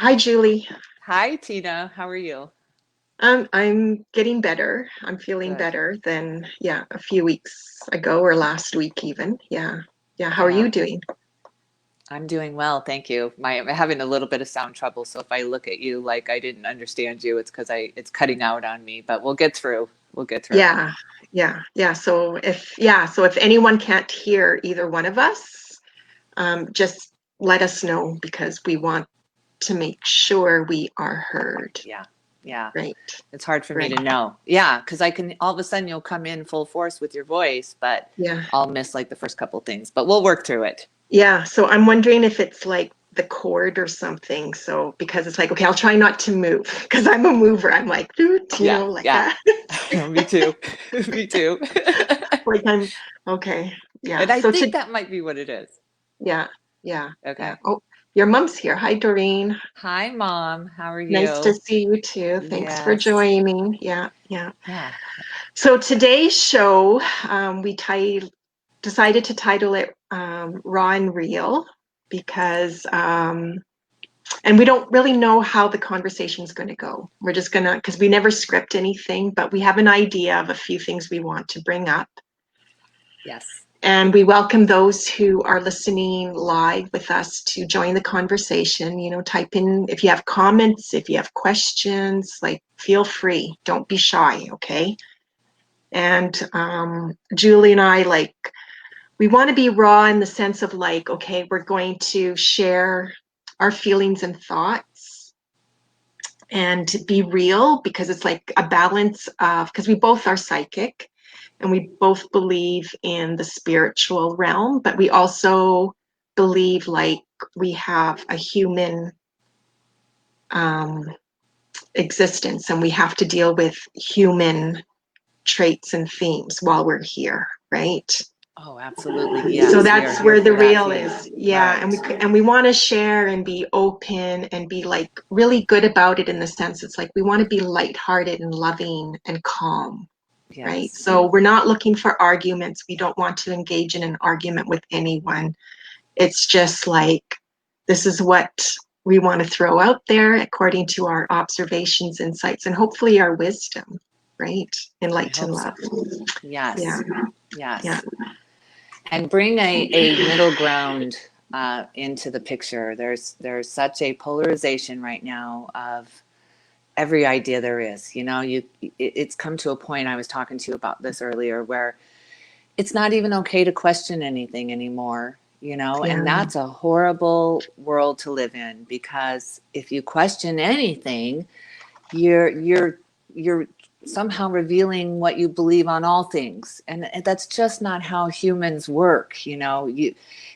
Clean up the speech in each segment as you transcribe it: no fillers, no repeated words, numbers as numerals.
Hi, Julie. Hi, Tina. How are you? I'm getting better. I'm feeling Good. better than, yeah, a few weeks ago or last week even. Yeah. Yeah. How are Yeah, you doing? I'm doing well, thank you. I'm having a little bit of sound trouble, so if I look at you like I didn't understand you, it's because I it's cutting out on me, but we'll get through. We'll get through. Yeah. Yeah. Yeah. So if anyone can't hear either one of us, just let us know because we want to make sure we are heard. Yeah. Yeah. Right. It's hard for me Right. to know. Yeah, because I can all of a sudden you'll come in full force with your voice, but Yeah. I'll miss like the first couple things, but we'll work through it. Yeah, so I'm wondering if it's like the cord or something. So because it's like, okay, I'll try not to move because I'm a mover. I'm like, doot, Yeah, like yeah. that. Me too. Me too. Like I'm okay. And Yeah. I So think to that might be what it is. yeah, yeah, yeah. Okay. Oh, your mom's here. Hi, Doreen. Hi, Mom. How are Nice to you? see you too. Thanks for Yes. joining. Yeah, yeah. Yeah. So today's show, decided to title it Raw and Real because and we don't really know how the conversation is going to go. We're just going to, because we never script anything, but we have an idea of a few things we want to bring up. Yes. And we welcome those who are listening live with us to join the conversation. Type in if you have comments, if you have questions, like feel free. Don't be shy, okay? And Julie and I, like, we want to be raw in the sense of like, okay, we're going to share our feelings and thoughts and to be real because it's like a balance of because we both are psychic and we both believe in the spiritual realm, but we also believe like we have a human um, existence and we have to deal with human traits and themes while we're here, right? Oh, absolutely. So Yes. We are that's here where the for that real too. is. Yeah, and we Right. and we want to share and be open and be like really good about it in the sense it's like we want to be lighthearted and loving and calm, right? Yes. So we're not looking for arguments. We don't want to engage in an argument with anyone. It's just like this is what we want to throw out there according to our observations, insights, and hopefully our wisdom, right? In I light and hope love. so. Yeah, Yes. yeah. Yes. And bring a middle ground into the picture. There's such a polarization right now of every idea there is. It's come to a point. I was talking to you about this earlier, where it's not even okay to question anything anymore. Yeah, And that's a horrible world to live in, because if you question anything, you're somehow revealing what you believe on all things, and that's just not how humans work.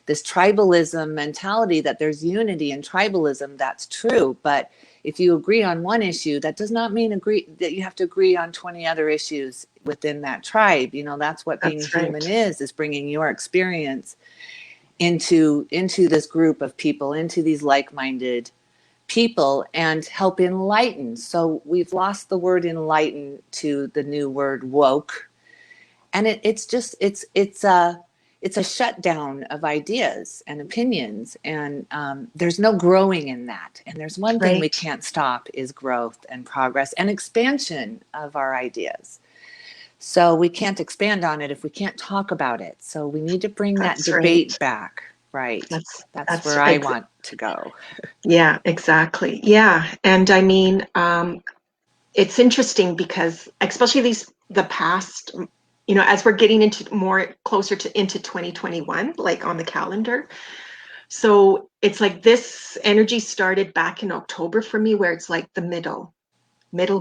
This tribalism mentality, that there's unity in tribalism, that's true, but if you agree on one issue, that does not mean agree that you have to agree on 20 other issues within that tribe. That's what being a that's right. human is bringing your experience into this group of people, into these like-minded people, and help enlighten. So we've lost the word enlighten to the new word woke, and it's a shutdown of ideas and opinions, and there's no growing in that. And there's one thing we Right. can't stop is growth and progress and expansion of our ideas. So we can't expand on it if we can't talk about it. So we need to bring that That's right. debate back. Right. That's That's that's where I ex want to go. yeah, exactly. Yeah. And I mean, it's interesting because especially the past, as we're getting into more closer to into 2021, like on the calendar. So it's like this energy started back in October for me, where it's like the middle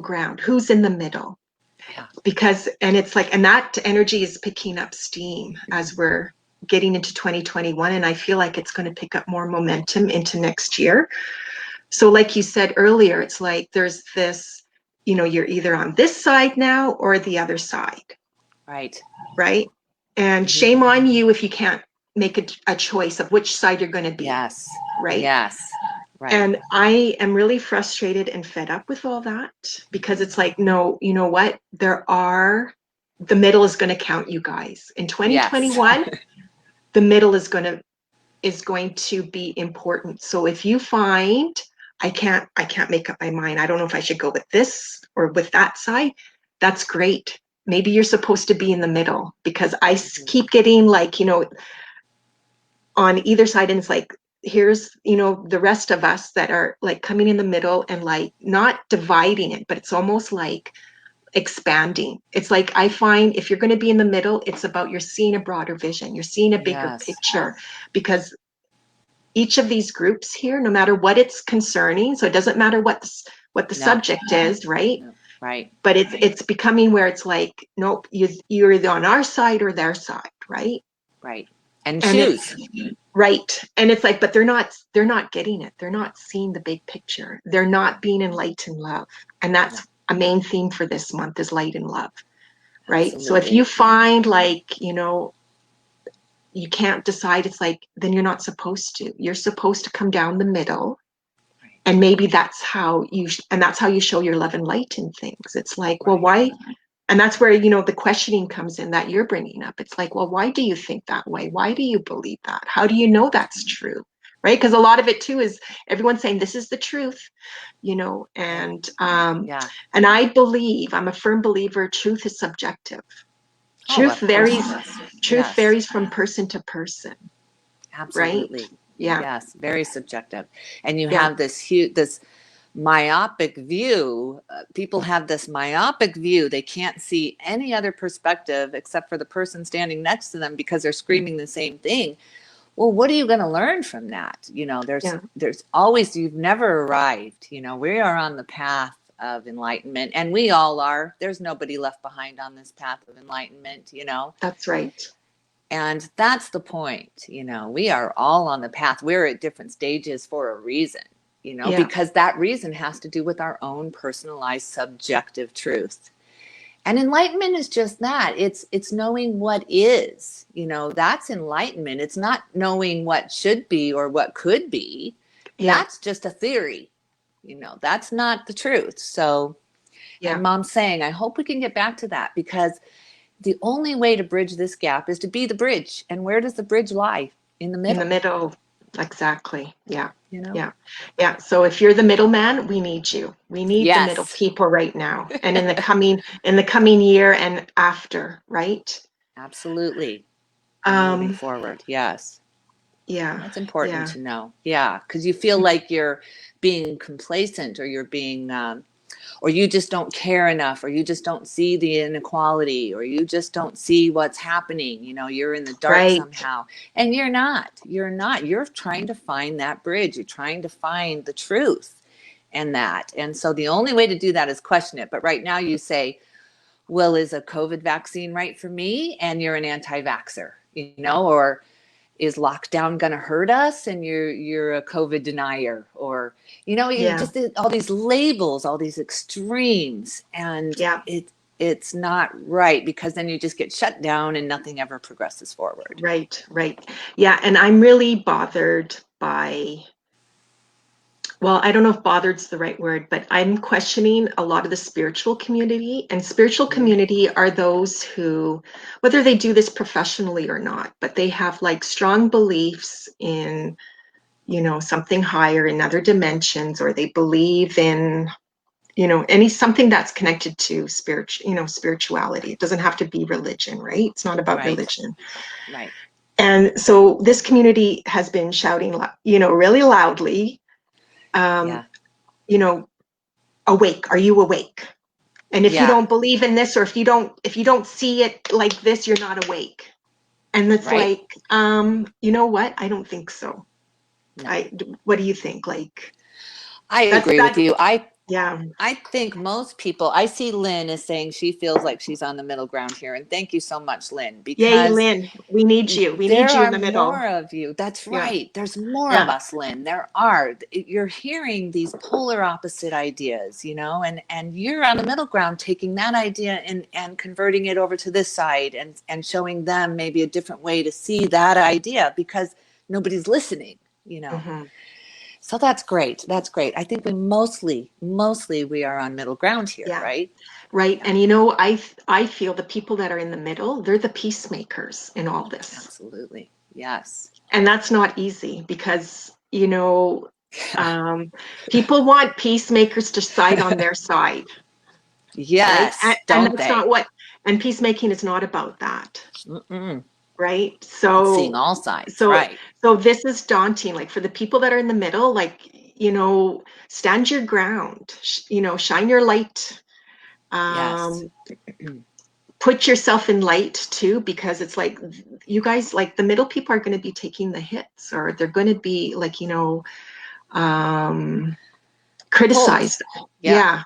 ground. Who's in the middle? Yeah. And it's like, and that energy is picking up steam as we're getting into 2021. And I feel like it's going to pick up more momentum into next year. So, like you said earlier, it's like there's this, you're either on this side now or the other side, Right. right? And Mm-hmm. shame on you if you can't make a choice of which side you're going to be, Yes. right? Yes. Right. And I am really frustrated and fed up with all that because it's like, no, you know what? The middle is going to count, you guys. In Yes. 2021, the middle is going to be important. So if you find I can't make up my mind. I don't know if I should go with this or with that side. That's great. Maybe you're supposed to be in the middle, because I keep getting like, on either side, and it's like, here's, the rest of us that are like coming in the middle and like not dividing it, but it's almost like expanding. It's like, I find if you're going to be in the middle, it's about, you're seeing a broader vision, you're seeing a bigger Yes. picture, because each of these groups here, no matter what it's concerning, so it doesn't matter what the No. subject is, right? No. Right. But it's becoming where it's like, nope, you're either on our side or their side, right? Right. And And choose. right. And it's like, but they're not getting it. They're not seeing the big picture. They're not being in light and love. And that's a main theme for this month, is light and love. Right. Absolutely. So if you find like, you can't decide, it's like, then you're not supposed to. You're supposed to come down the middle. Right. And maybe that's how you show your love and light in things. It's like, well, why? And that's where, the questioning comes in that you're bringing up. It's like, well, why do you think that way? Why do you believe that? How do you know that's true? Right? Because a lot of it too is everyone saying this is the truth, and Yeah. and I'm a firm believer, truth is subjective. Oh, Truth of course varies. it is. Truth Yes. varies from person to person. Absolutely. Right? Yeah. Yes. Very subjective. And you Yeah. have this myopic view. People have this myopic view. They can't see any other perspective except for the person standing next to them because they're screaming the same thing. Well, what are you going to learn from that? There's always, you've never arrived. We are on the path of enlightenment, and we all are. There's nobody left behind on this path of enlightenment. That's right. And that's the point. We are all on the path. We're at different stages for a reason, because that reason has to do with our own personalized subjective truth. And enlightenment is just that. It's knowing what is. That's enlightenment. It's not knowing what should be or what could be. Yeah. That's just a theory. That's not the truth. So, Yeah. and Mom's saying, I hope we can get back to that, because the only way to bridge this gap is to be the bridge. And where does the bridge lie? In the middle. In the middle. Exactly. Yeah. Yeah. Yeah. So if you're the middleman, we need you. We need Yes. the middle people right now, and in the coming year and after, right? Absolutely. Moving forward. Yes. Yeah. That's important to know. Yeah. Because you feel like you're being complacent, or you're being, or you just don't care enough, or you just don't see the inequality, or you just don't see what's happening. You're in the dark somehow. And you're not. You're trying to find that bridge. You're trying to find the truth and that. And so the only way to do that is question it. But right now you say, well, is a COVID vaccine right for me? And you're an anti-vaxxer, or is lockdown going to hurt us? And you're a COVID denier, or, just all these labels, all these extremes. And it's not right, because then you just get shut down and nothing ever progresses forward. Right. Yeah. And I'm really bothered by, well, I don't know if bothered's the right word, but I'm questioning a lot of the spiritual community. And spiritual community are those who, whether they do this professionally or not, but they have like strong beliefs in, something higher, in other dimensions, or they believe in, something that's connected to spirituality. It doesn't have to be religion, right? It's not about religion. Right. And so this community has been shouting, really loudly, awake. Are you awake? And if you don't believe in this, or if you don't see it like this, you're not awake. And it's like, you know what? I don't think so. No. What do you think? Like, I agree with you. Yeah. I think most people, I see Lynn is saying she feels like she's on the middle ground here. And thank you so much, Lynn. Because yay, Lynn. We need you. We need you in the middle. There are more of you. That's right. There's more of us, Lynn. There are. You're hearing these polar opposite ideas, and you're on the middle ground, taking that idea and converting it over to this side, and showing them maybe a different way to see that idea, because nobody's listening, So that's great. That's great. I think we mostly we are on middle ground here, right? Right. And I feel the people that are in the middle, they're the peacemakers in all this. Absolutely. Yes. And that's not easy, because, People want peacemakers to side on their side, right? And, Yes, and don't that's not they? what, and peacemaking is not about that, Mm-mm. right? It's seeing all sides, So, right? so this is daunting. Like for the people that are in the middle, like, stand your ground, shine your light, Yes. um, put yourself in light too, because it's like you guys, like the middle people are going to be taking the hits, or they're going to be like, um, Pulled. criticized. Yeah. Yeah.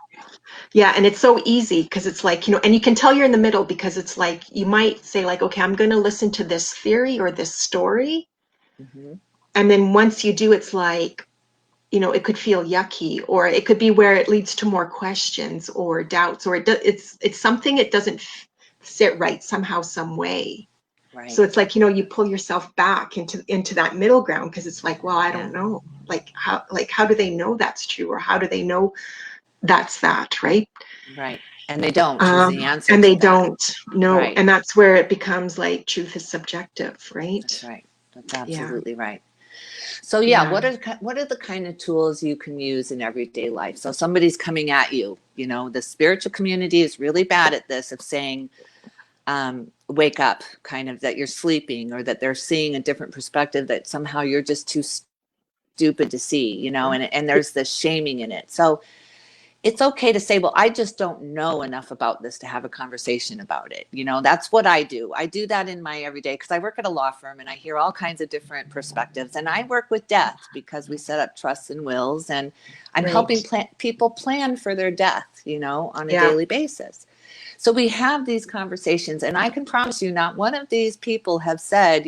Yeah. And it's so easy because it's like, and you can tell you're in the middle because it's like you might say, like, okay, I'm going to listen to this theory or this story. Hmm. And then once you do, it's like, it could feel yucky, or it could be where it leads to more questions or doubts, or it's something it doesn't sit right somehow, some way. So Right. it's like, you pull yourself back into that middle ground because it's like, well, I Yeah. don't know. Like how do they know that's true, or how do they know that's that, right? Right. And they don't is the answer And to they that. don't know, Right. and that's where it becomes like truth is subjective, That's right? right. That's Yeah, absolutely right. So yeah, yeah, what are the kind of tools you can use in everyday life? So somebody's coming at you, the spiritual community is really bad at this of saying, wake up, kind of that you're sleeping, or that they're seeing a different perspective that somehow you're just too stupid to see, and there's this shaming in it. So it's okay to say, well, I just don't know enough about this to have a conversation about it. That's what I do. I do that in my everyday because I work at a law firm and I hear all kinds of different perspectives. And I work with death because we set up trusts and wills, and I'm helping right. people plan for their death, on a Yeah, daily basis. So we have these conversations, and I can promise you, not one of these people have said,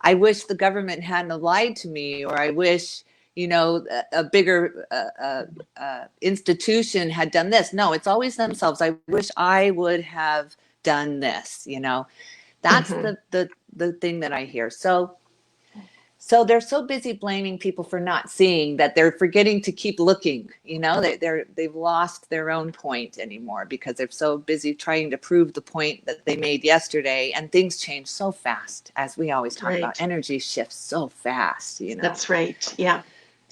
I wish the government hadn't lied to me, or I wish, a bigger institution had done this. No, it's always themselves. I wish I would have done this. That's hmm, the thing that I hear. So they're so busy blaming people for not seeing that they're forgetting to keep looking. They've lost their own point anymore because they're so busy trying to prove the point that they made yesterday. And things change so fast, as we always talk about. right. Energy shifts so fast. That's right. Yeah,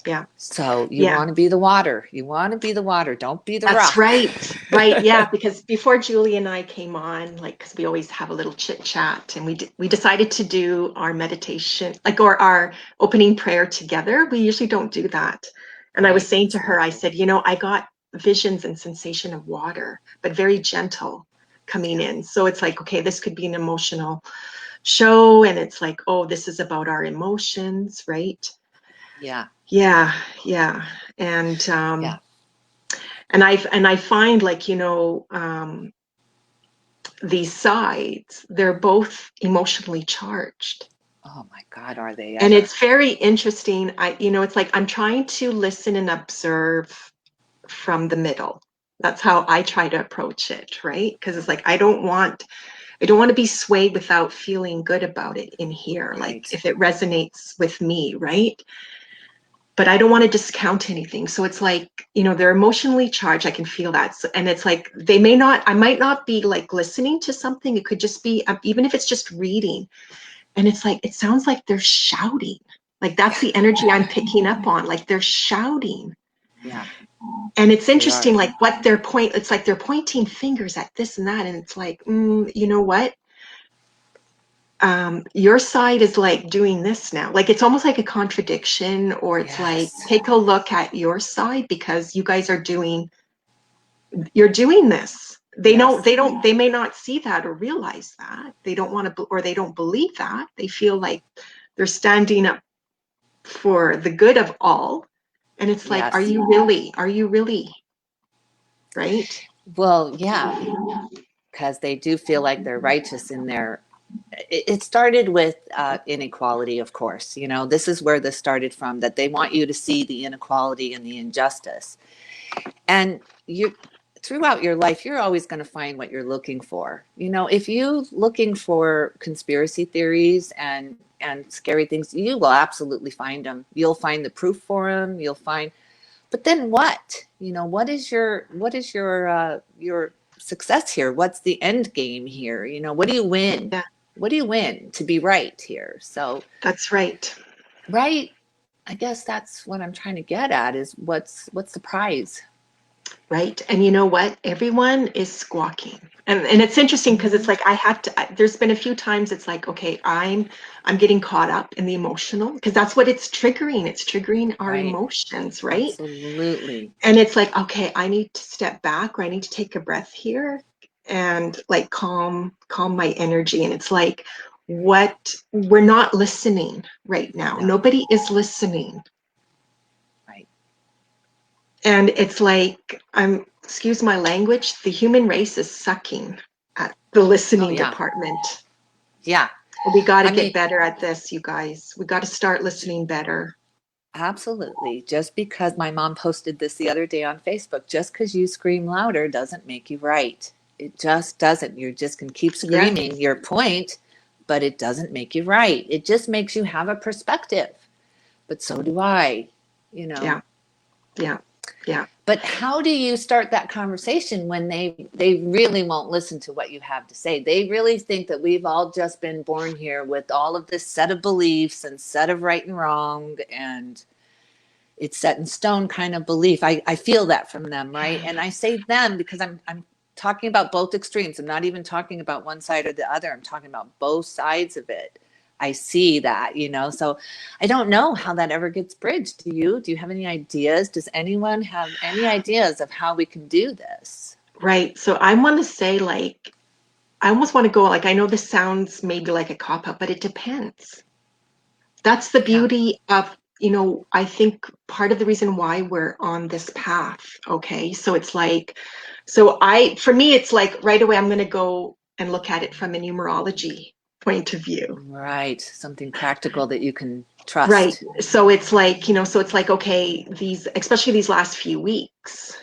yeah, So you yeah. want to be the water. You want to be the water. Don't be the That's rock. right. Right. Yeah. Because before Julie and I came on, like, because we always have a little chit chat, and we decided to do our meditation, like, or our opening prayer together. We usually don't do that. And I was Right. saying to That's her, I lovely. said, I got visions and sensation of water, but very gentle coming Yeah. in. So it's like, okay, this could be an emotional show. And it's like, oh, this is about our emotions, right? Yeah. Yeah. Yeah. And, Yeah. and I find, like, these sides, they're both emotionally charged. Oh my God, are they And ever? it's very interesting. It's like I'm trying to listen and observe from the middle. That's how I try to approach it, right? Because it's like I don't want to be swayed without feeling good about it in here, like Right. if it resonates with me, right? But I don't want to discount anything. So it's like, they're emotionally charged. I can feel that. So, and it's like, I might not be like listening to something. It could just be, even if it's just reading. And it's like, it sounds like they're shouting. Like that's Yeah. the energy I'm picking up on. Like they're shouting. Yeah. And it's They interesting, are. like it's like they're pointing fingers at this and that. And it's like, you know what? Your side is like doing this now. Like it's almost like a contradiction, or it's like, Yes. take a look at your side because you guys you're doing this. Yes. They may not see that or realize that. They don't want to, or they don't believe that. They feel like they're standing up for the good of all. And it's like, Yes. are you really, right? Well, yeah, because they do feel like they're righteous in their. It started with inequality, of course. This is where this started from, that they want you to see the inequality and the injustice. And you, throughout your life, you're always going to find what you're looking for. If you looking for conspiracy theories and scary things, you will absolutely find them. You'll find the proof for them. You'll find, but then what? What is your success here? What's the end game here? What do you win? Yeah, What do you win to be right here? So that's right. right. I guess that's what I'm trying to get at is what's the prize? Right. And you know what? Everyone is squawking. And it's interesting because it's Mhm. like there's been a few times it's like, okay, I'm getting caught up in the emotional because that's what it's triggering. It's triggering our Right. emotions, right? Absolutely. And it's like, okay, I need to step back or I need to take a breath here and like calm my energy. And it's like what we're not listening right now. No. Nobody is listening. Right. And it's like, excuse my language, the human race is sucking at the Oh listening yeah. department. Yeah. We got to I get mean, better at this, you guys. We got to start listening better. absolutely. Just because my mom posted this the other day on Facebook, just because you scream louder doesn't make you right. It just doesn't. You just can keep Yes. screaming your point, but it doesn't make you right. It just makes you have a perspective. But so do I, you know. Yeah. Yeah. Yeah. But how do you start that conversation when they really won't listen to what you have to say? They really think that we've all just been born here with all of this set of beliefs and set of right and wrong, and it's set in stone kind of belief. I feel that from them, right? And I say them because I'm talking about both extremes. I'm not even talking about one side or the other. I'm talking about both sides of it. I see that, you know. So I don't know how that ever gets bridged. Do you? Do you have any ideas? Does anyone have any ideas of how we can do this? Right. So I want to say, like, I almost want to go, like, I know this sounds maybe like a cop out, but it depends. That's the Yeah. beauty of, I think part of the reason why we're on this path. Okay. So it's like, for me, it's like right away, I'm going to go and look at it from a numerology point of view. Right. Something practical that you can Right. trust. So it's like, okay, especially these last few weeks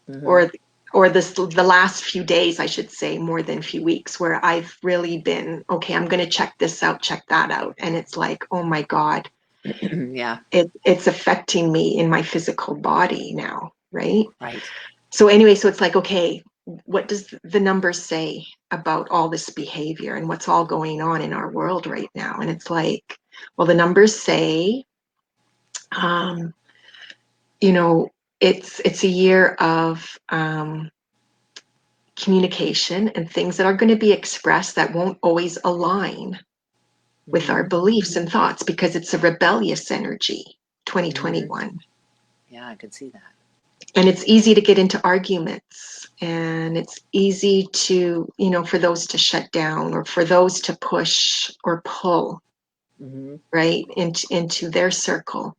Mm-hmm. or the last few days, I should say, more than a few weeks, where I've really been, okay, I'm going to check this out, check that out. And it's like, oh my God, Yeah. it's affecting me in my physical body now, right? Right. So anyway, so it's like, okay, what does the numbers say about all this behavior and what's all going on in our world right now? And it's like, well, the numbers say, um, you know, it's a year of communication and things that are going to be expressed that won't always align with our Mm-hmm. beliefs and thoughts because it's a rebellious energy, Mm-hmm. 2021. Yeah, I could see that. And it's easy to get into arguments and it's easy to, for those to shut down or for those to push or pull Mm-hmm. right into their circle.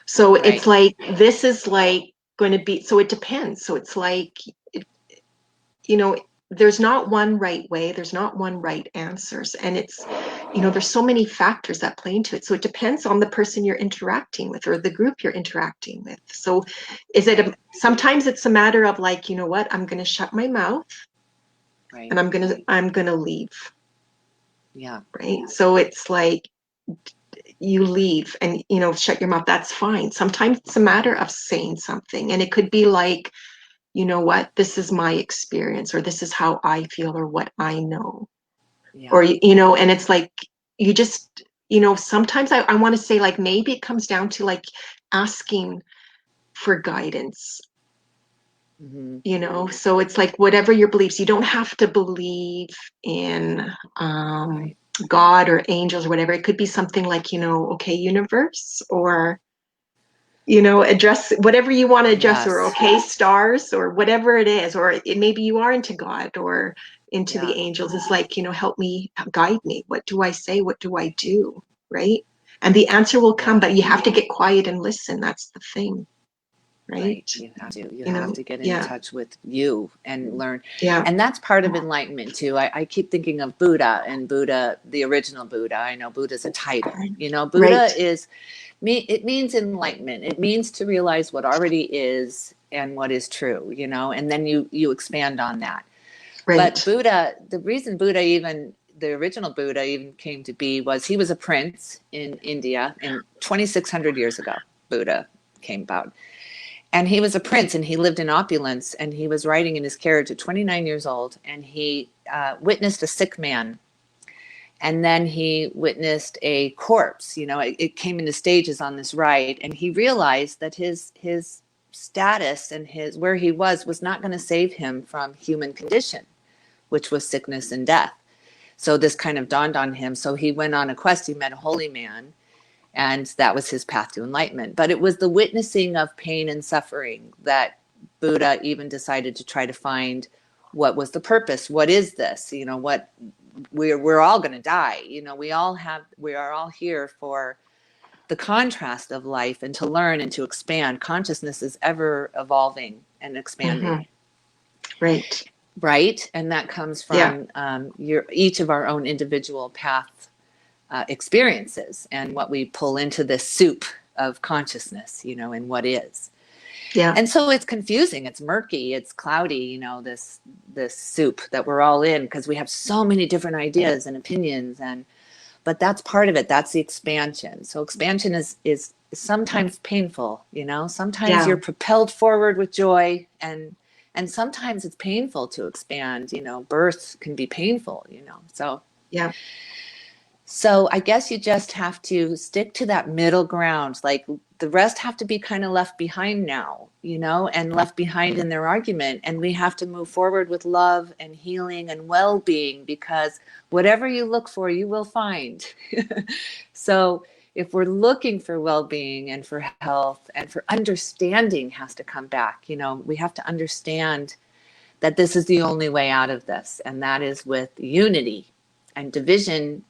So it's Right. like this is like going to be, so it depends. So it's like, you know, there's not one right way, there's not one right answers. And it's, there's so many factors that play into it. So it depends on the person you're interacting with or the group you're interacting with. So Right. sometimes it's a matter of like, you know what, I'm going to shut my mouth Right. and I'm going to leave. Yeah. Right. So it's like you leave and, shut your mouth. That's fine. Sometimes it's a matter of saying something. And it could be like, you know what, this is my experience, or this is how I feel, or what I know. Yeah. Or, and it's like, you just, sometimes I want to say, like, maybe it comes down to like asking for guidance, Mm-hmm. so it's like whatever your beliefs, you don't have to believe in Right. God or angels or whatever. It could be something like, okay, universe, or address whatever you want to address, or Yes. okay, stars, or whatever it is, or maybe you are into God or into the Yeah. angels. It's like, help me, guide me. What do I say? What do I do? Right. And the answer will come, Yeah. but you have to get quiet and listen. That's the thing. Right. Right. You have to. You You have know, to get in yeah, touch with you and learn. yeah, And that's part of enlightenment too. I keep thinking of Buddha and Buddha, the original Buddha. I know Buddha's a title. You know, right, Buddha is it means enlightenment. It means to realize what already is and what is true, you know, and then you expand on that. But right. Buddha, the reason Buddha even the original Buddha even came to be was he was a prince in India in 2600 years ago. Buddha came about. And he was a prince and he lived in opulence and he was riding in his carriage at 29 years old and he witnessed a sick man And then he witnessed a corpse. It came into stages on this ride, and he realized that his status and his where he was not going to save him from human condition, which was sickness and death. So this kind of dawned on him. So he went on a quest. He met a holy man, and that was his path to enlightenment. But it was the witnessing of pain and suffering that Buddha even decided to try to find what was the purpose. What is this? What we're all going to die. We are all here for the contrast of life and to learn and to expand. Consciousness is ever evolving and expanding. Right. Right. And that comes from each of our own individual path experiences and what we pull into this soup of consciousness, and what is. Yeah. And so it's confusing, it's murky, it's cloudy, this soup that we're all in, because we have so many different ideas and opinions, but that's part of it. That's the expansion. So expansion is sometimes painful, sometimes you're propelled forward with joy, and sometimes it's painful to expand. Birth can be painful, so yeah. So I guess you just have to stick to that middle ground. Like the rest have to be kind of left behind now, and left behind in their argument. And we have to move forward with love and healing and well-being, because whatever you look for, you will find. So if we're looking for well-being and for health and for understanding has to come back, we have to understand that this is the only way out of this. And that is with unity. And division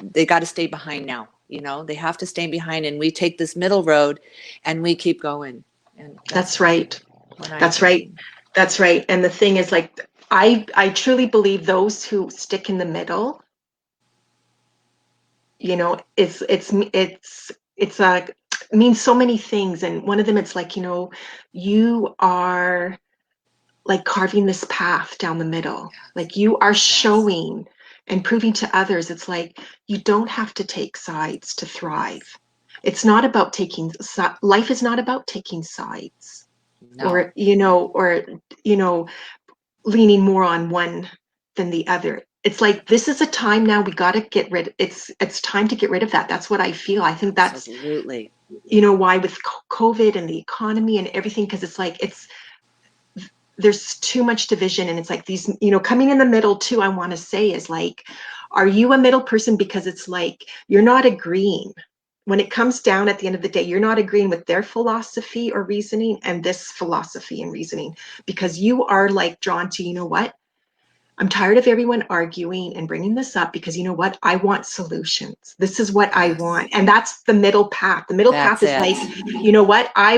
they got to stay behind now. They have to stay behind, and we take this middle road and we keep going. And that's right. That's right. That's right. And the thing is, like, I truly believe those who stick in the middle, means so many things. And one of them, it's like, you are like carving this path down the middle. Like you are showing and proving to others, it's like, you don't have to take sides to thrive. It's not about life is not about taking sides. No. Or leaning more on one than the other. It's like, this is a time now we got to get rid. It's time to get rid of that. That's what I feel. I think that's absolutely, why with COVID and the economy and everything, because it's like, there's too much division, and it's like these, coming in the middle too, I want to say is like, are you a middle person? Because it's like, you're not agreeing. When it comes down at the end of the day, you're not agreeing with their philosophy or reasoning and this philosophy and reasoning, because you are like drawn to, what? I'm tired of everyone arguing and bringing this up, because what? I want solutions. This is what I want. And that's the middle path. The middle path is like,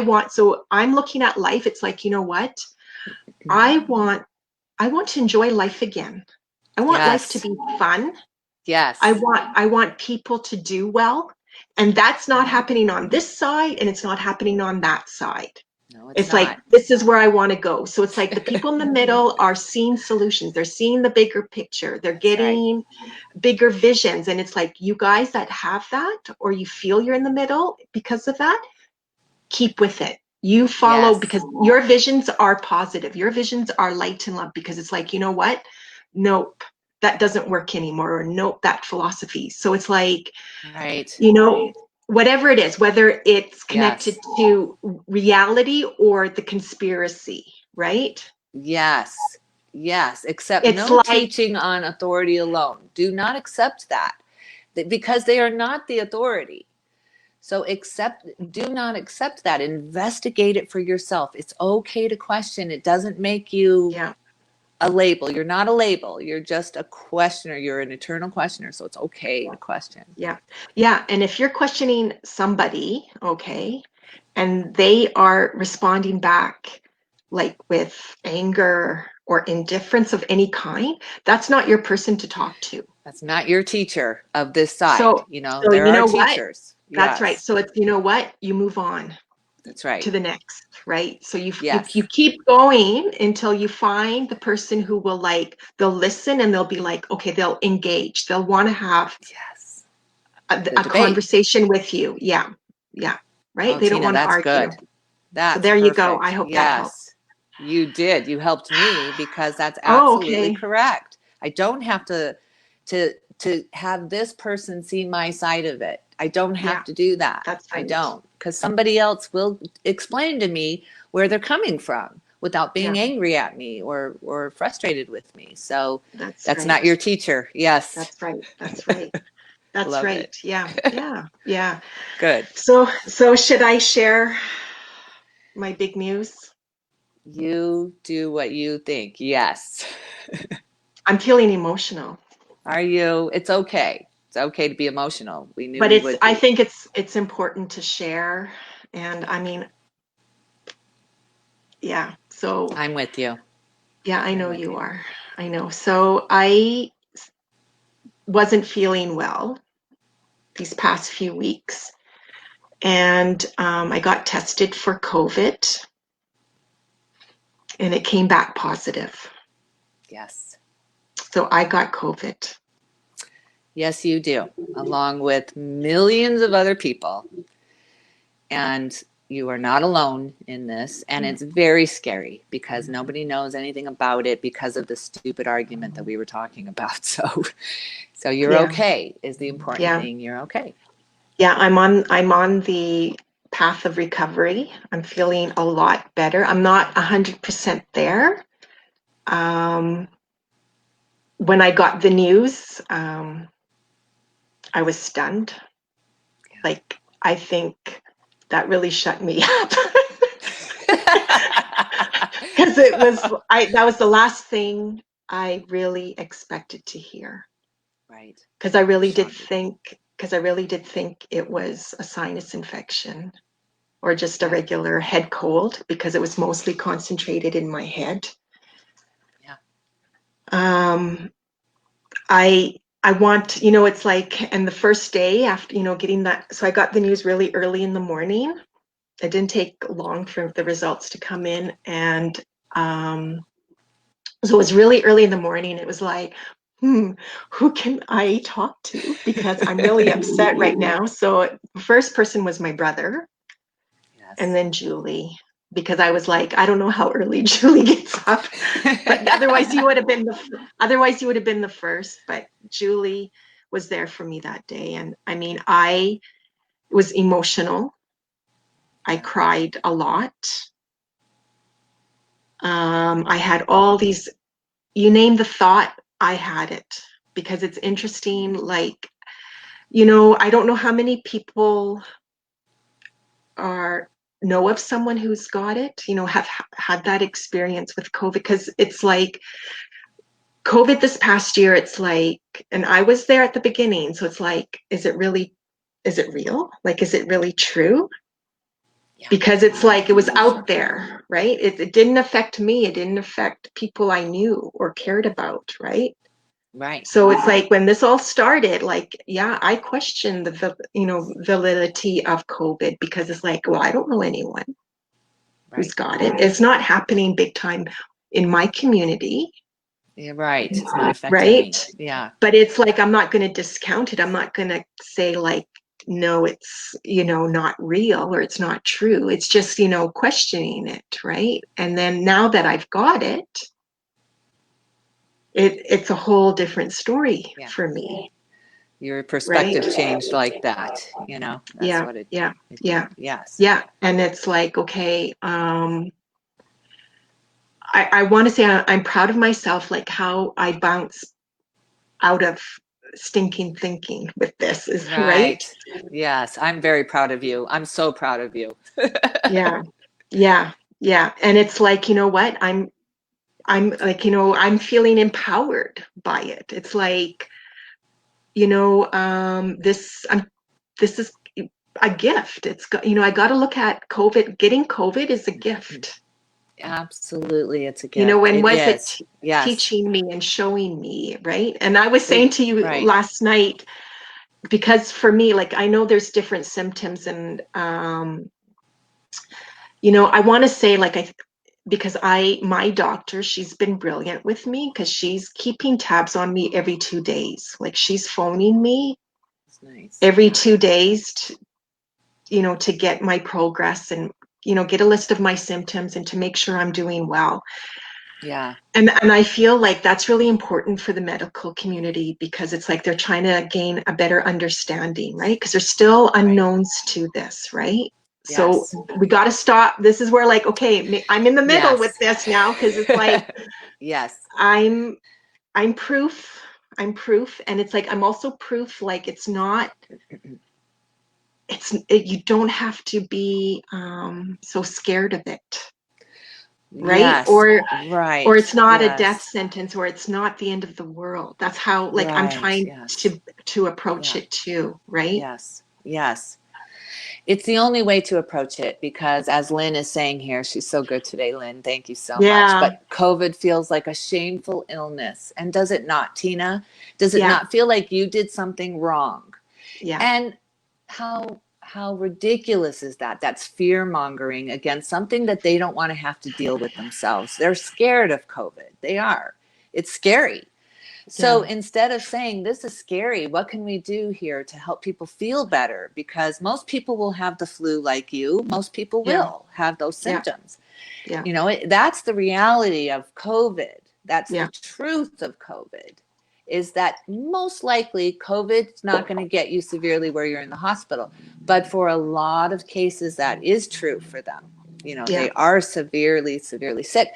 what? So I'm looking at life. It's like, what? I want to enjoy life again. I want life to be fun. Yes. I want people to do well. And that's not happening on this side, and it's not happening on that side. No, it's like, this is where I want to go. So it's like the people in the middle are seeing solutions. They're seeing the bigger picture. They're getting bigger visions. And it's like, you guys that have that, or you feel you're in the middle because of that, keep with it. You follow, because your visions are positive. Your visions are light and love, because it's like, what? Nope, that doesn't work anymore. Or nope, that philosophy. So it's like, whatever it is, whether it's connected to reality or the conspiracy, right? Yes. Except it's no teaching on authority alone. Do not accept that, because they are not the authority. So do not accept that. Investigate it for yourself. It's okay to question. It doesn't make you a label. You're not a label. You're just a questioner. You're an eternal questioner. So it's okay to question. Yeah. And if you're questioning somebody, and they are responding back like with anger or indifference of any kind, that's not your person to talk to. That's not your teacher of this side. So, there are teachers. That's right. So it's, you move on. That's right. To the next, right? So you keep going until you find the person who will they'll listen, and they'll be like, okay, they'll engage. They'll want to have a conversation with you. Yeah. Right? They don't want to argue. Good. That's so there perfect. You go. I hope that helps. You did. You helped me, because that's absolutely correct. I don't have to to have this person see my side of it. I don't have Yeah, to do that. that's I right. don't, because somebody else will explain to me where they're coming from without being Yeah, angry at me or frustrated with me. So that's that's not right. your teacher. Yes. That's right. That's right. That's Love right. it. Yeah, yeah, yeah. Good. So should I share my big news? You do what you think. Yes. I'm feeling emotional, Are you? It's okay. It's okay to be emotional. We knew but we would I be. think it's important to share. And I mean, yeah. So I'm with you. yeah, I I'm know with you you. are. I know. So I wasn't feeling well these past few weeks, and I got tested for COVID, and it came back positive. Yes. So I got COVID. Yes, you do, along with millions of other people. And you are not alone in this. And it's very scary because nobody knows anything about it because of the stupid argument that we were talking about. So you're Yeah, okay is the important yeah, thing. You're okay. yeah. I'm on the path of recovery. I'm feeling a lot better. I'm not 100% there. Um, when I got the news, I was stunned. Like, I think that really shut me up. Because that was the last thing I really expected to hear. Right. Because I really did Shocking. think, because I really did think it was a sinus infection or just a Yeah. regular head cold because it was mostly concentrated in my head. Yeah. Um, I want, it's like, and the first day after, getting that, so I got the news really early in the morning. It didn't take long for the results to come in. And so it was really early in the morning. It was like, who can I talk to? Because I'm really upset right now. So the first person was my brother and Yes. then Julie, because I was like, I don't know how early Julie gets up, but otherwise otherwise you would have been the first. But Julie was there for me that day. And I mean, I was emotional. I Yeah. cried a lot. I had all these, you name the thought, I had it because it's interesting. Like, I don't know how many people are know of someone who's got it, have had that experience with COVID because it's like COVID this past year, it's like, and I was there at the beginning. So it's like, is it real? Like, is it really true? Yeah. Because it's like it was out there, right? It didn't affect me. It didn't affect people I knew or cared about, right? Right. So it's like when this all started, like, yeah, I questioned the validity of COVID because it's like, well, I don't know anyone who's Right. got it. It's not happening big time in my community, You're right. It's not affecting me. right? Yeah. But it's like I'm not going to discount it. I'm not going to say like, no, it's not real or it's not true. It's just questioning it, right? And then now that I've got it, it's a whole different story Yeah. for me, Your right? perspective changed like that. That's Yeah, what it yeah, did. yeah, Yes. yeah. And it's like, okay, I want to say I'm proud of myself, like how I bounce out of stinking thinking with this is right. Right. Yes. I'm very proud of you. I'm so proud of you. Yeah, yeah, yeah. And it's like, you know what? I'm like, I'm feeling empowered by it. It's like, this is a gift. It's got, I got to look at COVID. Getting COVID is a gift. Absolutely. It's a gift. When It was it is. Yes. teaching me and showing me, right? And I was saying to you Right. last night, because for me, like, I know there's different symptoms and, I want to say like, because my doctor, she's been brilliant with me because she's keeping tabs on me every 2 days. Like she's phoning me It's nice. every Yeah. 2 days to get my progress and, get a list of my symptoms and to make sure I'm doing well. Yeah. And I feel like that's really important for the medical community because it's like they're trying to gain a better understanding, right? Because there's still Right. unknowns to this, right? So Yes. we got to stop. This is where like, okay, I'm in the middle with Yes. this now because it's like Yes. I'm I'm proof. I'm proof, and it's like I'm also proof. Like it's not. You don't have to be so scared of it, right? Yes. Or Right. it's not a death Yes. sentence, or it's not the end of the world. That's how like I'm Right. trying Yes. to approach Yeah. it too, right? Yes. Yes. It's the only way to approach it because, as Lynn is saying here, she's so good today, Lynn. Thank you so much. Yeah, But COVID feels like a shameful illness. And does it not, Tina? Does it yeah, not feel like you did something wrong? yeah, And how ridiculous is that? That's fear mongering against something that they don't want to have to deal with themselves. They're scared of COVID. They are. It's scary. So yeah, instead of saying, this is scary, what can we do here to help people feel better? Because most people will have the flu like you. Most people yeah, will have those yeah, symptoms. yeah, That's the reality of COVID. That's the yeah, truth of COVID, is that most likely COVID's not going to get you severely where you're in the hospital. But for a lot of cases, that is true for them. yeah, They are severely, severely sick.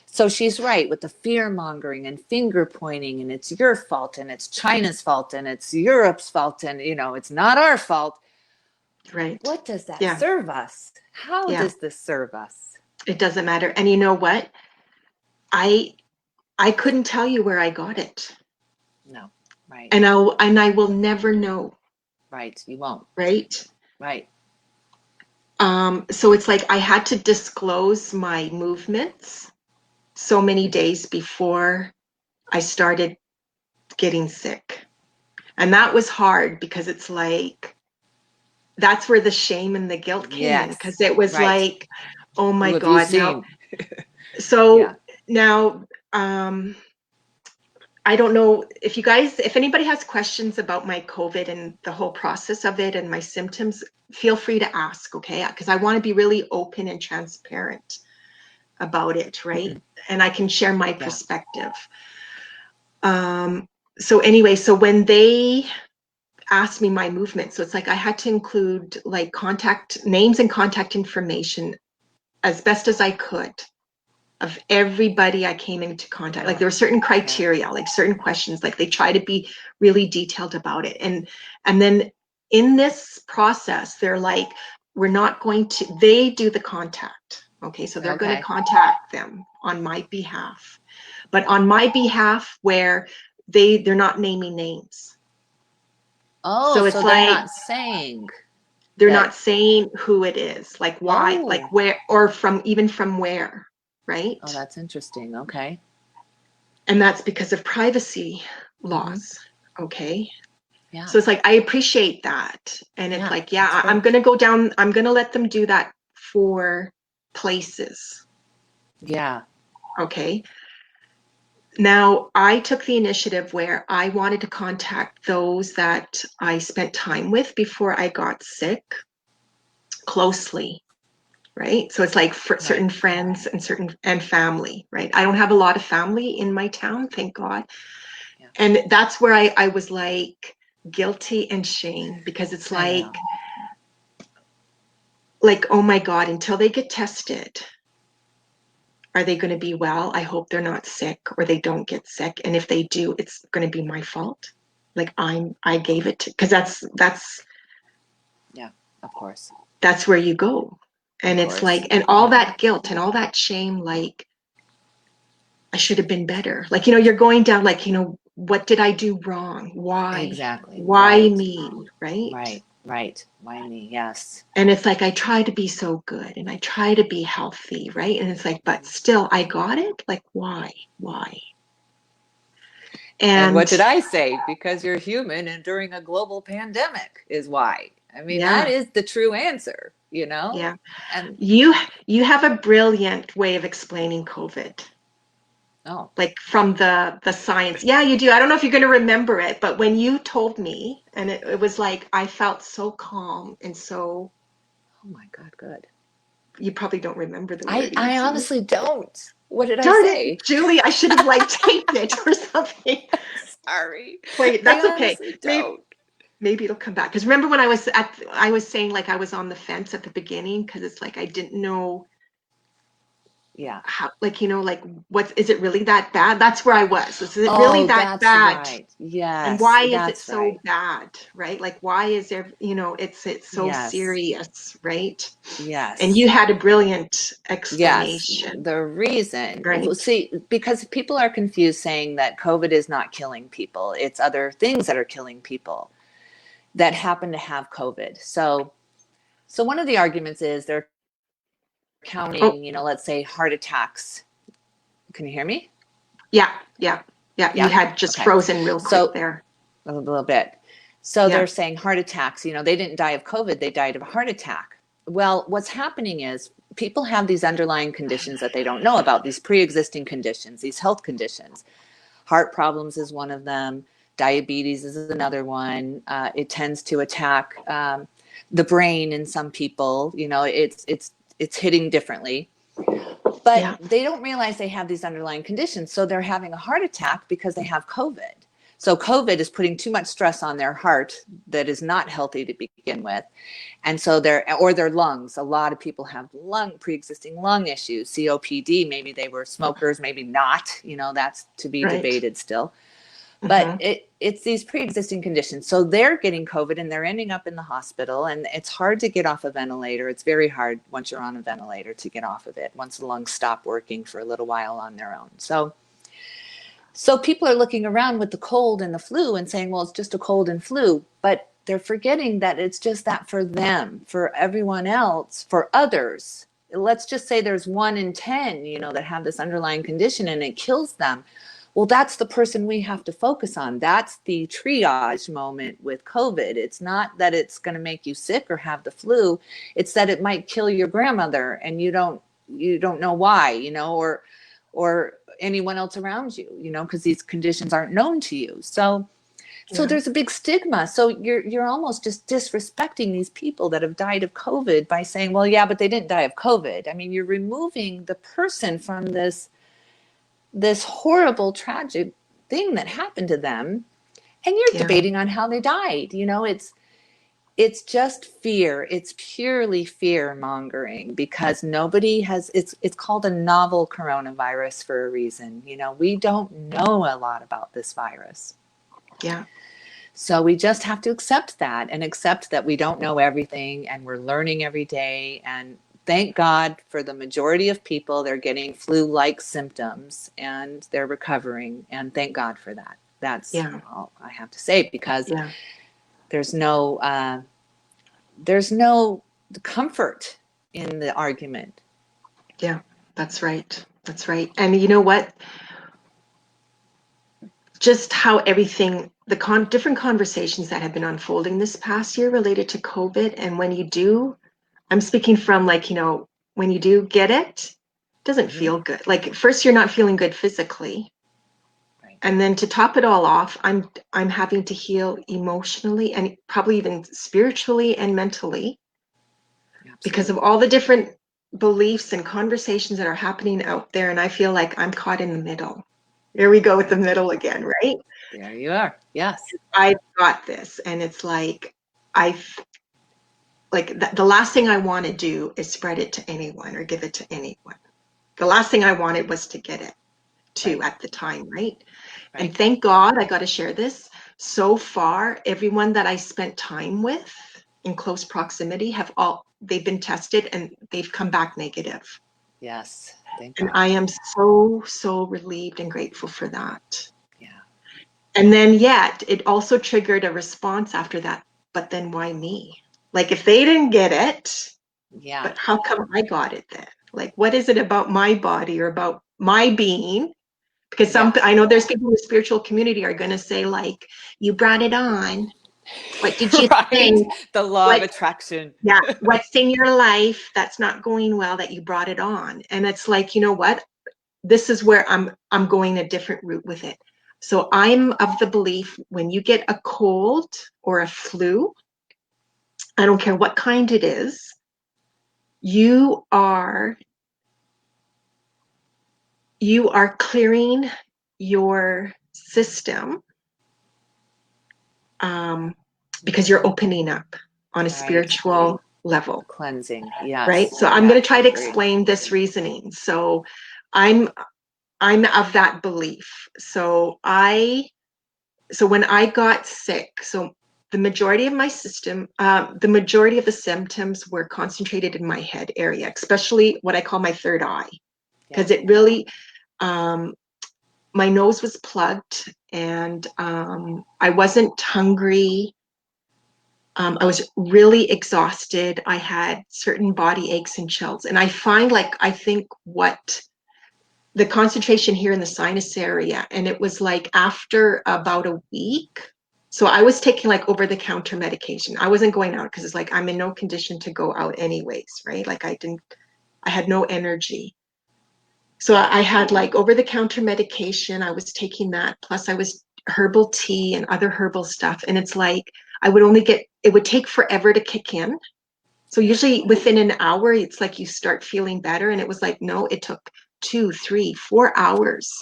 So she's right with the fear mongering and finger pointing, and it's your fault, and it's China's fault, and it's Europe's fault, and it's not our fault. right. What does that Yeah, serve us? How yeah. does this serve us? It doesn't matter. And you know what? I I couldn't tell you where I got it, No, right, and I will never know, right. You won't. right? Right. So it's like I had to disclose my movements so many days before I started getting sick. And that was hard because it's like that's where the shame and the guilt came in Yes. because it was Right. like, oh my Who have you God, now seen? Yeah. so now I don't know if if anybody has questions about my COVID and the whole process of it and my symptoms, feel free to ask, okay? Because I want to be really open and transparent about it, right? And I can share my Yeah. perspective. Um, so anyway, so when they asked me my movement, so it's like I had to include like contact names and contact information as best as I could of everybody I came into contact. Like Oh, there were certain yeah. criteria, like certain questions, like they try to be really detailed about it. And then in this process, they're like, we're not going to, they do the contact. Okay, so they're going to Okay. contact them on my behalf. But on my behalf, where they're not naming names. Oh, So so it's they're like not saying they're not that. saying who it is, like why, like Oh, where, or from even from where, oh, right? that's interesting. Okay. And that's because of privacy Mm-hmm. laws. Okay. Yeah. So it's like, I appreciate that. And it's Yeah. like, yeah, That's I'm great. going to go down, I'm going to let them do that for places. Yeah. Okay. Now, I took the initiative where I wanted to contact those that I spent time with before I got sick closely, right? So it's like for Right. certain friends and certain and family, right? I don't have a lot of family in my town, thank God. Yeah. And that's where I was like guilty and shame because it's I know. like, oh my God, until they get tested, are they going to be well? I hope they're not sick or they don't get sick. And if they do, it's going to be my fault. Like I gave it to, because Yeah. Of course. that's where you go. Of And it's course. like, and all Yeah. that guilt and all that shame, like I should have been better. Like, you're going down, like, what did I do wrong? Why? Exactly. Why Right. me? Right. Right. Right. Why me? Yes. And it's like I try to be so good and I try to be healthy, right? And it's like, but still I got it. Like, why? Why? And what And did I say? Because you're human and during a global pandemic is why. I mean, that yeah, is the true answer. yeah. And You have a brilliant way of explaining COVID. oh, Like from the science. Yeah, you do. I don't know if you're going to remember it, but when you told me, and it was like I felt so calm and so oh my God, good. you probably don't remember the I wording. So honestly don't. What did I darn it, say? Julie, I should have like taped it or something. Sorry. Wait, I that's okay. honestly Maybe don't. maybe it'll come back. Because remember when I was saying like I was on the fence at the beginning because it's like I didn't know Yeah. how, like, like what is it really that bad? That's where I was. Is it really Oh, that that's bad? right. And Yes, why is it that's so right. bad, right? Like why is there, it's so Yes. serious, right? And you Yes. had a brilliant Yes. explanation, The reason, well, right? see, because people are confused saying that COVID is not killing people, it's other things that are killing people that happen to have COVID. So one of the arguments is they're Oh, counting, let's say heart attacks. Can you hear me? yeah, yeah, yeah. You Yeah. had just Okay. frozen real quick So there. a little bit. So Yeah, they're saying heart attacks, they didn't die of COVID, they died of a heart attack. Well, what's happening is people have these underlying conditions that they don't know about, these pre-existing conditions, these health conditions. Heart problems is one of them. Diabetes is another one. It tends to attack the brain in some people. It's hitting differently, but yeah, they don't realize they have these underlying conditions. So they're having a heart attack because they have COVID. So COVID is putting too much stress on their heart that is not healthy to begin with. And so their lungs. A lot of people have pre-existing lung issues, COPD. Maybe they were smokers, maybe not. That's to be right. debated still. But Hmm. it's these pre-existing conditions. So they're getting COVID and they're ending up in the hospital. And it's hard to get off a ventilator. It's very hard once you're on a ventilator to get off of it, once the lungs stop working for a little while on their own. So people are looking around with the cold and the flu and saying, well, it's just a cold and flu. But they're forgetting that it's just that for them, for everyone else, for others. Let's just say there's 1 in 10, that have this underlying condition and it kills them. Well, that's the person we have to focus on. That's the triage moment with COVID. It's not that it's going to make you sick or have the flu. It's that it might kill your grandmother and you don't know why, or anyone else around you, because these conditions aren't known to you. So Yeah, there's a big stigma. So you're almost just disrespecting these people that have died of COVID by saying, well, yeah, but they didn't die of COVID. I mean, you're removing the person from this horrible, tragic thing that happened to them, and you're yeah, debating on how they died. It's just fear. It's purely fear mongering because nobody has, it's called a novel coronavirus for a reason. We don't know a lot about this virus. yeah, So we just have to accept that and accept that we don't know everything and we're learning every day. And thank God for the majority of people, they're getting flu-like symptoms and they're recovering. And thank God for that. That's yeah, all I have to say, because yeah, there's no comfort in the argument. yeah. That's right. That's right. And you know what? Just how everything, different conversations that have been unfolding this past year related to COVID. And when you do, I'm speaking from like, when you do get it, doesn't Mm-hmm. feel good. Like first you're not feeling good physically. Right. And then to top it all off, I'm having to heal emotionally and probably even spiritually and mentally because of Absolutely. all the different beliefs and conversations that are happening out there. And I feel like I'm caught in the middle. Here we go with the Right. middle again, right? There you are. Yes. I've got this. And it's like, the last thing I want to do is spread it to anyone or give it to anyone. The last thing I wanted was to get it too Right. at the time, right? And Right. thank God, I got to share this. So far, everyone that I spent time with in close proximity they've been tested and they've come back negative. Yes. Thank And God. I am so, so relieved and grateful for that. Yeah. And then yet it also triggered a response after that. But then why me? Like if they didn't get it, Yeah. but how come I got it then? Like what is it about my body or about my being? Because Yeah. I know there's people in the spiritual community are going to say like, you brought it on. What did you Right. think? The law of What, attraction. yeah, what's in your life that's not going well that you brought it on? And it's like, you know what? This is where I'm going a different route with it. So I'm of the belief when you get a cold or a flu, I don't care what kind it is, you are clearing your system, because you're opening up on a spiritual level. Cleansing. Yes. Right. So I'm going to try to explain this reasoning. So I'm of that belief. So when I got sick, so the majority of the symptoms were concentrated in my head area, especially what I call my third eye, because it really, my nose was plugged, and I wasn't hungry. I was really exhausted. I had certain body aches and chills. And I think what the concentration here in the sinus area, and it was like after about a week. So I was taking like over the counter medication. I wasn't going out because it's like I'm in no condition to go out anyways, right? Like I had no energy. So I had like over the counter medication. I was taking that. Plus I was herbal tea and other herbal stuff. And it's like, it would take forever to kick in. So usually within an hour, it's like you start feeling better. And it was like, no, it took 2, 3, 4 hours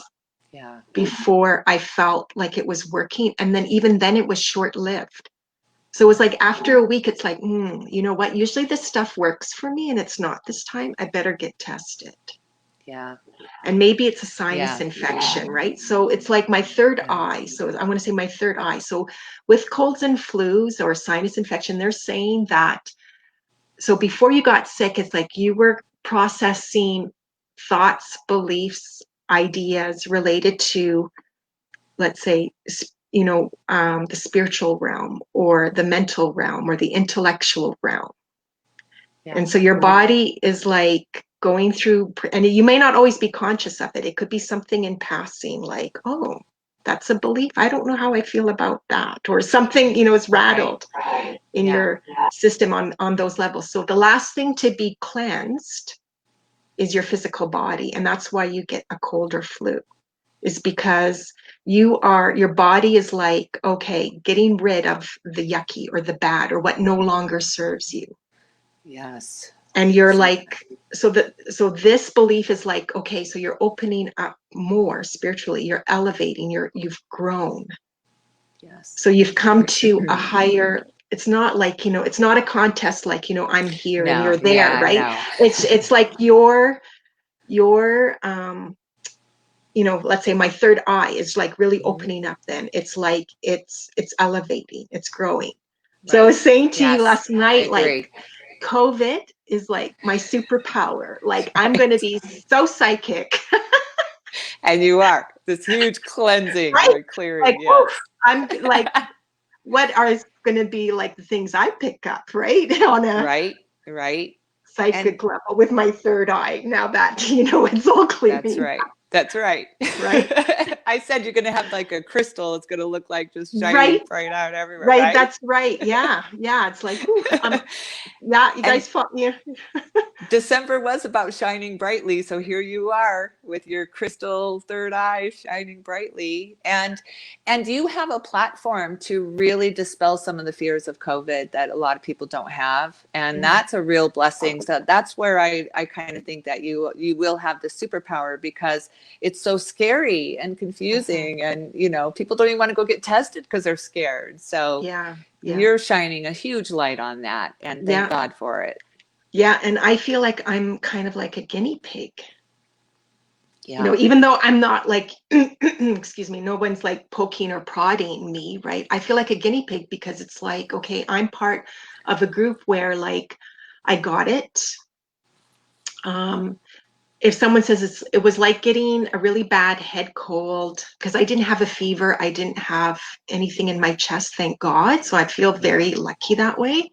before I felt like it was working. And then even then it was short-lived. So it was like after a week, it's like, you know what? Usually this stuff works for me and it's not this time. I better get tested. Yeah. And maybe it's a sinus infection, right? So it's like my third eye. So I want to say my third eye. So with colds and flus or sinus infection, they're saying that. So before you got sick, it's like you were processing thoughts, beliefs, ideas related to, let's say, the spiritual realm or the mental realm or the intellectual realm. Yeah. And so your body is like going through, and you may not always be conscious of it. It could be something in passing, like, oh, that's a belief. I don't know how I feel about that. Or something, is rattled in your system on those levels. So the last thing to be cleansed is your physical body. And that's why you get a cold or flu, is because your body is like, okay, getting rid of the yucky or the bad or what no longer serves you. Yes. And you're like, so this belief is like, okay, so you're opening up more spiritually, you're elevating, you've grown. Yes. So you've come to a higher, it's not like, it's not a contest like, I'm here and you're there, right? No. It's like your let's say my third eye is like really opening up then. It's like it's elevating, it's growing. Right. So I was saying to you last night, like COVID is like my superpower. Like I'm going to be so psychic. And you are this huge cleansing, right? Clearing. Like, yes. I'm like, what are going to be like the things I pick up, right? On a right. Psychic level with my third eye. Now that, it's all clearing. That's right. That's right. Right. I said you're going to have like a crystal. It's going to look like just shining bright out everywhere. Right. That's right. Yeah. Yeah. It's like, you guys fought me. December was about shining brightly. So here you are with your crystal third eye shining brightly. And you have a platform to really dispel some of the fears of COVID that a lot of people don't have. And that's a real blessing. So that's where I kind of think that you will have the superpower, because it's so scary and confusing. And, people don't even want to go get tested because they're scared. So you're shining a huge light on that. And thank God for it. Yeah, and I feel like I'm kind of like a guinea pig. Yeah. Even though I'm not like, excuse me, no one's like poking or prodding me, right? I feel like a guinea pig because it's like, okay, I'm part of a group where like I got it. If someone says it was like getting a really bad head cold, because I didn't have a fever, I didn't have anything in my chest, thank God. So I feel very lucky that way.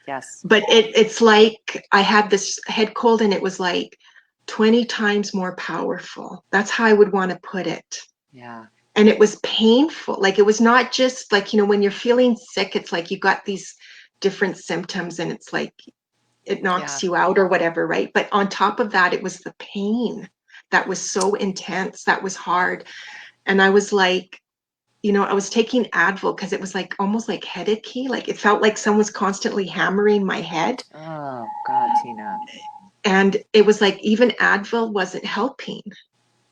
Yes. But it's like I had this head cold and it was like 20 times more powerful. That's how I would want to put it. Yeah. And it was painful. Like it was not just like, when you're feeling sick, it's like you got these different symptoms and it's like it knocks you out or whatever, right? But on top of that, it was the pain that was so intense, that was hard. And I was like, I was taking Advil because it was like almost like headachy. Like it felt like someone was constantly hammering my head. Oh God, Tina. And it was like even Advil wasn't helping,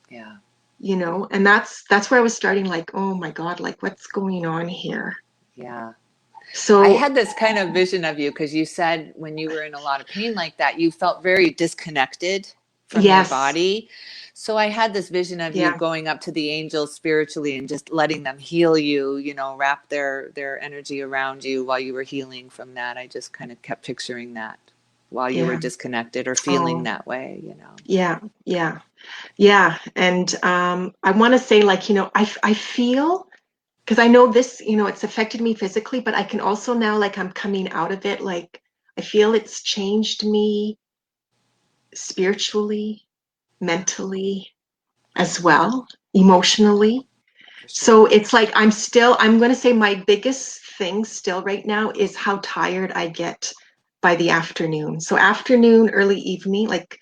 Yeah. and that's where I was starting like, oh my God, like what's going on here? Yeah. I So had this kind of vision of you because you said when you were in a lot of pain like that, you felt very disconnected from your yes, body. So I had this vision of you yeah, going up to the angels spiritually and just letting them heal you, wrap their energy around you while you were healing from that. I just kind of kept picturing that while you were yeah. disconnected or feeling Oh, that way. yeah, yeah, yeah. And I want to say like, I feel because I know this, it's affected me physically, but I can also now, like, I'm coming out of it. Like, I feel it's changed me spiritually, mentally, as well, emotionally. For sure. So it's like I'm going to say my biggest thing still right now is how tired I get by the afternoon. So afternoon, early evening, like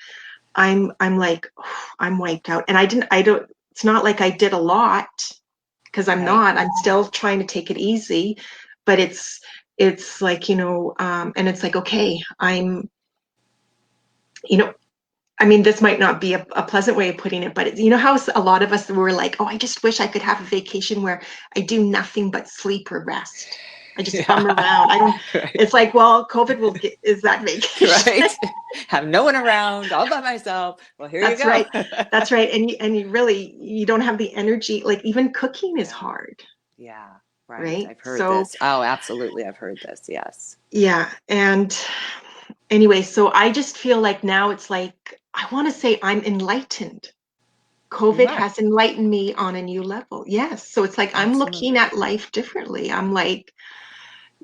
I'm like, I'm wiped out. And I don't, it's not like I did a lot because Right. I'm still trying to take it easy, but it's like, and it's like, okay, you know, I mean, this might not be a pleasant way of putting it, but how a lot of us were like, oh, I just wish I could have a vacation where I do nothing but sleep or rest. I just bum around. I don't, Right. it's like, well, COVID is that vacation. Right. Have no one around, all by myself. Well, here you That's go. right. That's right. And you really, you don't have the energy. Like even cooking is Yeah. hard, Yeah. Right. right? I've heard So this. Oh, absolutely. I've heard this. Yes. yeah. And anyway, so I just feel like now it's like, I want to say I'm enlightened. You COVID are. has enlightened me on a new level. Yes. So it's like I'm looking Absolutely. at life differently. I'm like,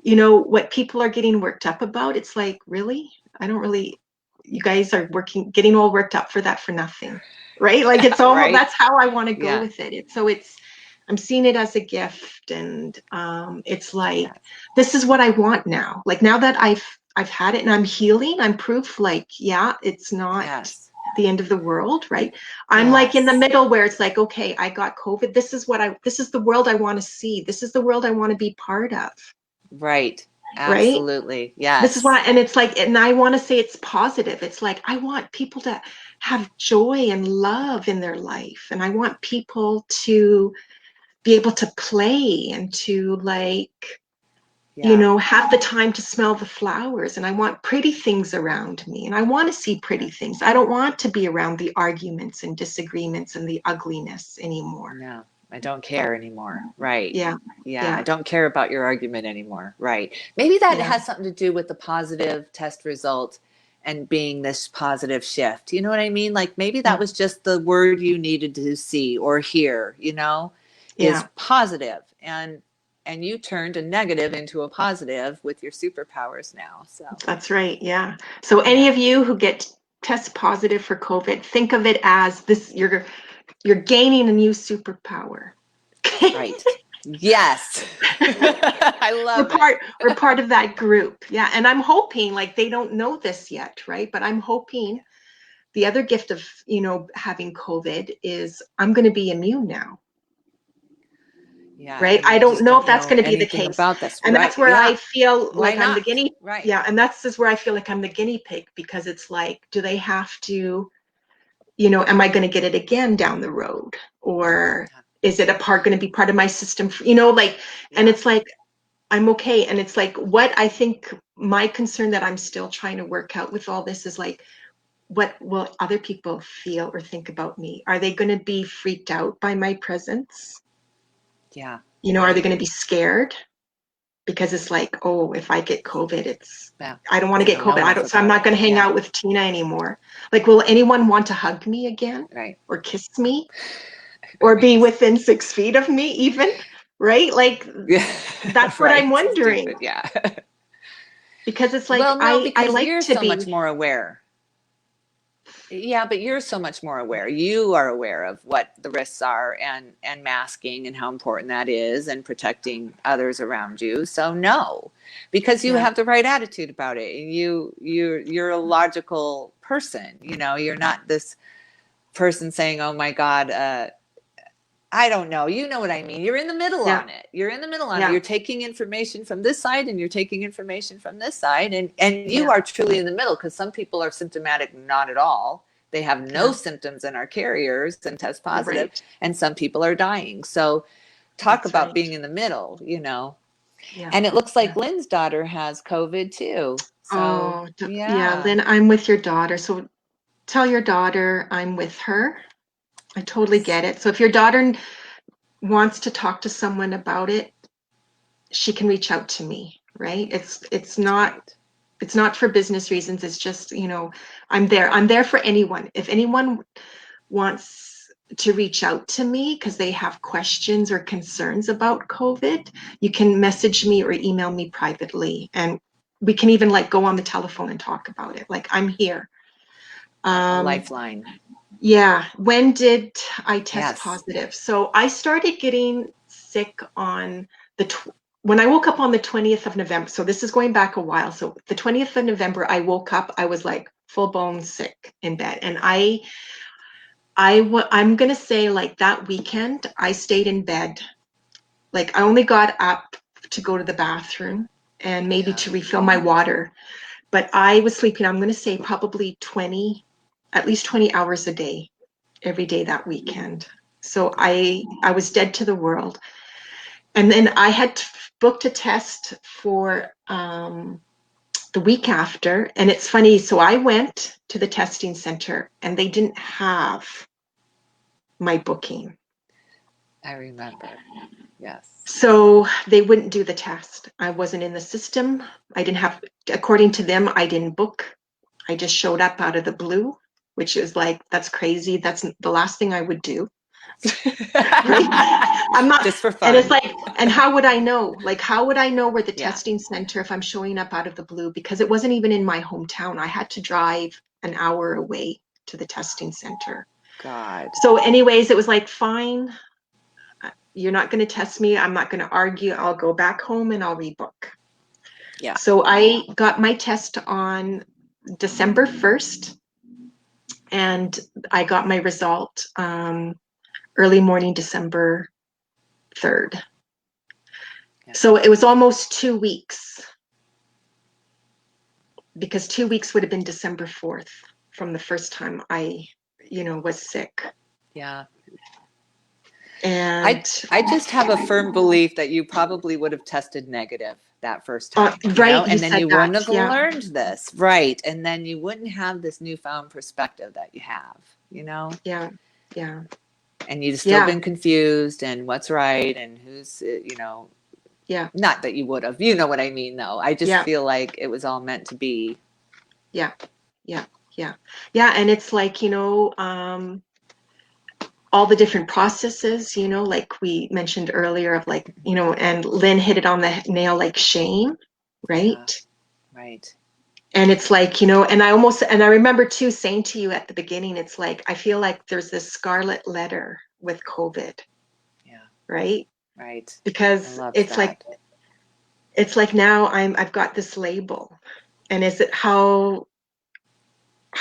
what people are getting worked up about, it's like, really? I don't really, you guys are getting all worked up for that for nothing. Right? Like it's almost, Right. that's how I want to go Yeah. with it. I'm seeing it as a gift, and it's like, Yes. this is what I want now. Like now that I've had it and I'm healing, I'm proof like, yeah, it's not Yes. the end of the world, right? I'm like in the Yes. middle where it's like, okay, I got COVID. This is the world I want to see. This is the world I want to be part of, Right. right? Absolutely. This is Yes. why, and it's like, and I want to say it's positive. It's like, I want people to have joy and love in their life. And I want people to be able to play and to like, Yeah. have the time to smell the flowers. And I want pretty things around me. And I want to see pretty Yeah. things. I don't want to be around the arguments and disagreements and the ugliness anymore. No, I don't care anymore. Right. Yeah. Yeah. I Yeah. don't care about your argument anymore. Right. Maybe that Yeah. has something to do with the positive test result and being this positive shift. You know what I mean? Like maybe that Yeah. was just the word you needed to see or hear, is Yeah. positive. And you turned a negative into a positive with your superpowers now. So, That's right. Yeah. So any yeah. of you who get test positive for COVID, think of it as this, you're gaining a new superpower. Right. Yes. I we're love it. part we're part of that group. Yeah. And I'm hoping, like, they don't know this yet, right? But I'm hoping the other gift of, having COVID is I'm going to be immune now. Yeah, Right. and I you don't just know don't if that's know going to be the anything case. about this. And that's Right. where I Yeah. feel Why like I'm the not? guinea. Right. Yeah. And that's just where I feel like I'm the guinea pig, because it's like, do they have to, am I going to get it again down the road? Or is it going to be part of my system? Like, and Yeah. it's like, I'm okay. And it's like, what I think my concern that I'm still trying to work out with all this is like, what will other people feel or think about me? Are they going to be freaked out by my presence? Yeah. Are they Right. going to be scared? Because it's like, oh, if I get COVID, Yeah. I don't want to They get don't know COVID. enough So I'm about not it. going to hang Yeah. out with Tina anymore. Like, will anyone want to hug me again Right. or kiss me or be Right. within 6 feet of me even? Right? Like, Yeah. that's what I'm Right. wondering, Stupid. Yeah. because it's like, Well, no, I because like you're to so much be, more aware. Yeah, but you're so much more aware. You are aware of what the risks are and masking and how important that is and protecting others around you. So no, because you yeah, have the right attitude about it. And you're a logical person. You're not this person saying, "Oh my God, I don't know. You know what I mean? You're in the middle Yeah. on it. You're in the middle on it. Yeah. You're taking information from this side and you're taking information from this side. And you Yeah. are truly in the middle, because some people are symptomatic, not at all. They have no Yeah. symptoms and are carriers and test positive. Right. And some people are dying. So talk That's about right. being in the middle, you know. Yeah. And it looks Yeah. like Lynn's daughter has COVID too. So Oh, yeah, yeah. Lynn, I'm with your daughter. So tell your daughter I'm with her. I totally get it. So if your daughter wants to talk to someone about it, she can reach out to me, right? Right. It's not for business reasons. It's just, I'm there. I'm there for anyone. If anyone wants to reach out to me because they have questions or concerns about COVID, you can message me or email me privately, and we can even like go on the telephone and talk about it. Like, I'm here. A Um, lifeline. yeah. When did I test Yes. positive? So I started getting sick on when I woke up on the 20th of November. So this is going back a while. So the 20th of November, I woke up, I was like full bone sick in bed. And I'm going to say, like, that weekend, I stayed in bed. Like, I only got up to go to the bathroom and maybe Yeah. to refill my water. But I was sleeping, I'm going to say probably at least 20 hours a day, every day that weekend. So I was dead to the world. And then I had booked a test for the week after. And it's funny. So I went to the testing center and they didn't have my booking. I remember. Yes. So they wouldn't do the test. I wasn't in the system. I didn't have, according to them, I didn't book. I just showed up out of the blue, which is like, that's crazy. That's the last thing I would do. Right? I'm not, Just for and it's fun. like, and how would I know? Like, how would I know where the Yeah. testing center if I'm showing up out of the blue? Because it wasn't even in my hometown. I had to drive an hour away to the testing center. God. So, anyways, it was like, fine, you're not going to test me. I'm not going to argue. I'll go back home and I'll rebook. Yeah. So I got my test on December 1st, and I got my result early morning December 3rd. Yeah. So it was almost 2 weeks, because 2 weeks would have been December 4th from the first time I, was sick. Yeah. And I just have a firm belief that you probably would have tested negative that first time, right, you and then said you that. wouldn't have Yeah, learned this, right? And then you wouldn't have this newfound perspective that you have, yeah, yeah, and you'd still yeah, been confused and what's right and who's, yeah, not that you would have, you know what I mean, though. I just yeah, feel like it was all meant to be. yeah, yeah, yeah, yeah. And it's like, all the different processes, like we mentioned earlier, of like, and Lynn hit it on the nail, like shame, Yeah, right? right. And it's like, and I remember too saying to you at the beginning, it's like, I feel like there's this scarlet letter with COVID, Yeah, right? right. I Because love it's like, that. now I've got this label, and is it how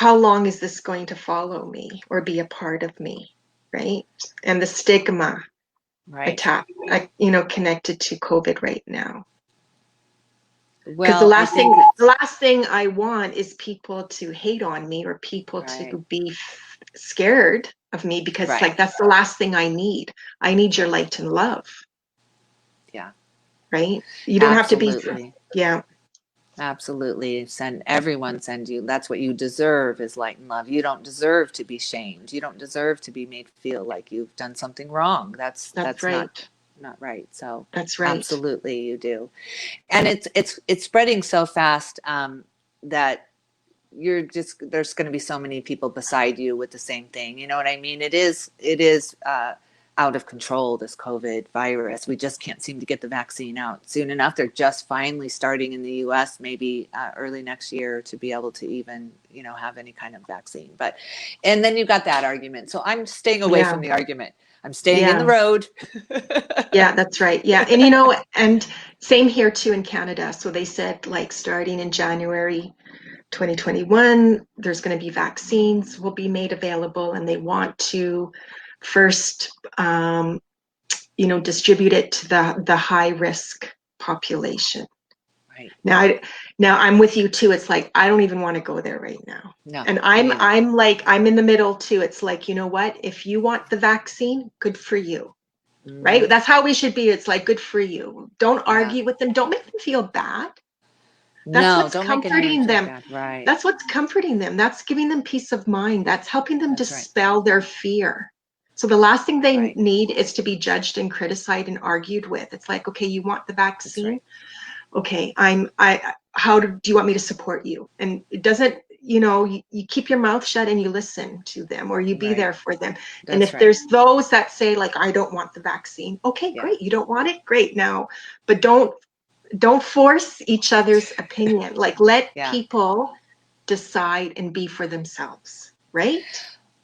long is this going to follow me or be a part of me, right? And the stigma Right. connected to COVID right now. Because the Well, I last thing think the last thing I want is people to hate on me, or people right, to be scared of me, because right. like, that's the last thing I need. I need your light and love, Yeah, right? You don't have to be, absolutely. yeah, Absolutely. Send you. That's what you deserve, is light and love. You don't deserve to be shamed. You don't deserve to be made feel like you've done something wrong. That's that's that's not right. not right. So That's right. absolutely you do. And it's spreading so fast, that there's going to be so many people beside you with the same thing. You know what I mean? It is out of control, this COVID virus. We just can't seem to get the vaccine out soon enough. They're just finally starting in the US, maybe early next year, to be able to even have any kind of vaccine. And then you got that argument, so I'm staying away Yeah. from the argument. I'm staying in Yeah. the road. Yeah, that's right. Yeah. And and same here too in Canada. So they said, like, starting in January 2021, there's going to be vaccines will be made available, and they want to first, distribute it to the high risk population. Right. Now I'm with you too. It's like, I don't even want to go there right now. No. And me either. I'm in the middle too. It's like, you know what? If you want the vaccine, good for you. Right? Mhm. That's how we should be. It's like, good for you. Don't Yeah. argue with them. Don't make them feel bad. That's No, what's don't make anyone comforting feel them. bad. Right. That's what's comforting them. That's giving them peace of mind. That's helping them That's right. dispel their fear. So the last thing they Right. need is to be judged and criticized and argued with. It's like, okay, you want the That's vaccine? right. Okay, how do you want me to support you? And it doesn't, you keep your mouth shut and you listen to them, or you be Right. there for them. And That's if right. there's those that say like, I don't want the vaccine, okay, Yeah. great. You don't want it? Great. Now, but don't force each other's opinion. Like, let Yeah. people decide and be for themselves, right?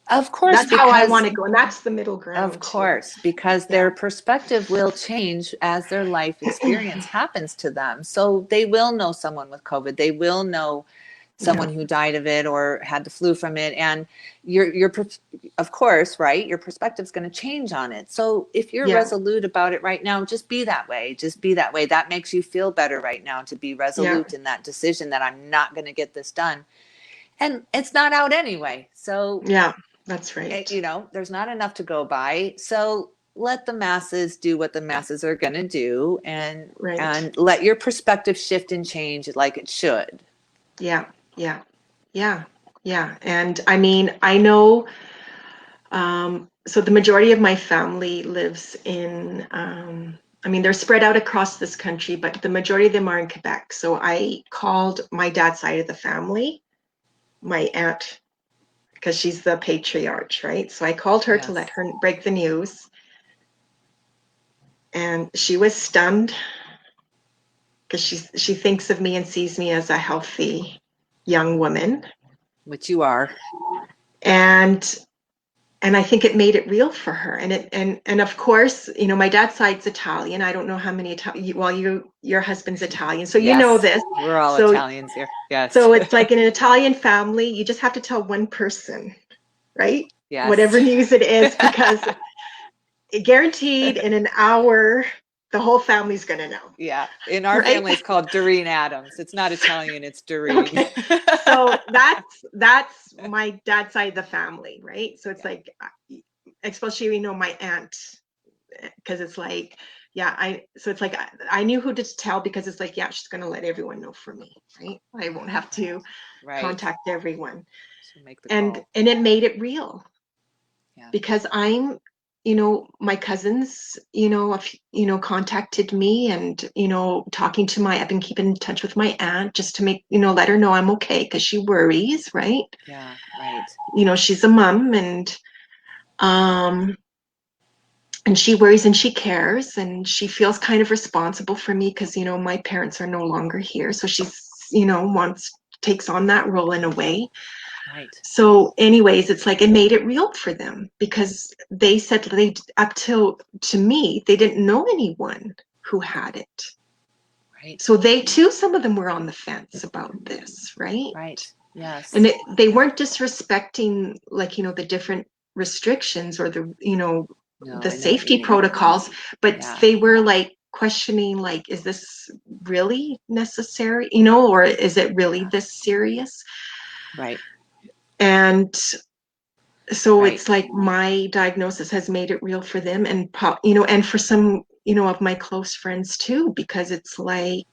Of course, That's how I want because to go. And that's the middle of ground too. course, because Yeah. their perspective will change as their life experience happens to them. So they will know someone with COVID. They will know Yeah. someone who died of it or had the flu from it. And of course, right, your perspective's going to change on it. So if you're Yeah. resolute about it right now, just be that way. Just be that way. That makes you feel better right now, to be Yeah. resolute in that decision that I'm not going to get this done. And it's not out anyway. So Yeah. That's right. there's not enough to go by. So let the masses do what the masses are going to do, and Right. let your perspective shift and change like it should. Yeah. Yeah. Yeah. Yeah. And I mean, I know, so the majority of my family lives in, I mean, they're spread out across this country, but the majority of them are in Quebec. So I called my dad's side of the family, my aunt, because she's the patriarch, right? So I called her to let Yes. her break the news. And she was stunned because she thinks of me and sees me as a healthy young woman. Which you are. And I think it made it real for her. And of course, my dad's side's Italian. I don't know how many Italian. Well, your husband's Italian, so you know Yes. this. We're all So Italians here. Yes. so it's like in an Italian family, you just have to tell one person, right? Yes. Whatever news it is, because guaranteed in an hour, the whole family's gonna know, Yeah. In our right? family, it's called Doreen Adams. It's not Italian, it's Doreen. Okay. So that's my dad's side of the family, right? So it's Yeah. like, especially, my aunt, because it's like, yeah, so it's like, I knew who to tell, because it's like, yeah, she's going to let everyone know for me, right? I won't have to Right. contact everyone. She'll make the And call. it made it real, Yeah. because my cousins, contacted me, and, talking to I've been keeping in touch with my aunt, just to make, let her know I'm okay, because she worries, right? Yeah. Right. She's a mom, um, and she worries and she cares, and she feels kind of responsible for me, because, my parents are no longer here. So she's, takes on that role in a way. Right. So anyways, it's like, it made it real for them, because they said up till to me, they didn't know anyone who had it. Right. So they too, some of them were on the fence about this, right? Right. Yes. And they weren't disrespecting, like, the different restrictions, or No, the I know what you safety mean. protocols, but Yeah. they were like questioning, like, is this really necessary, or is it really Yeah. this serious? Right. And so Right. it's like, my diagnosis has made it real for them, and and for some, of my close friends too, because it's like,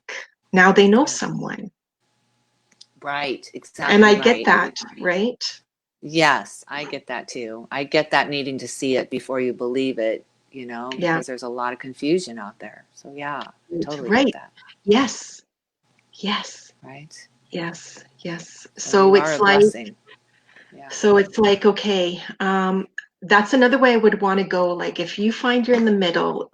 now they know Yeah. someone. Right. And Exactly I get right. that, right? Yes, I get that too. I get that needing to see it before you believe it, Yeah. because there's a lot of confusion out there. So yeah, I totally get Right. that. Yes. Yes. Right. Yes. Yes. So you are a blessing. Yeah. So it's like, okay, that's another way I would want to go. Like, if you find you're in the middle,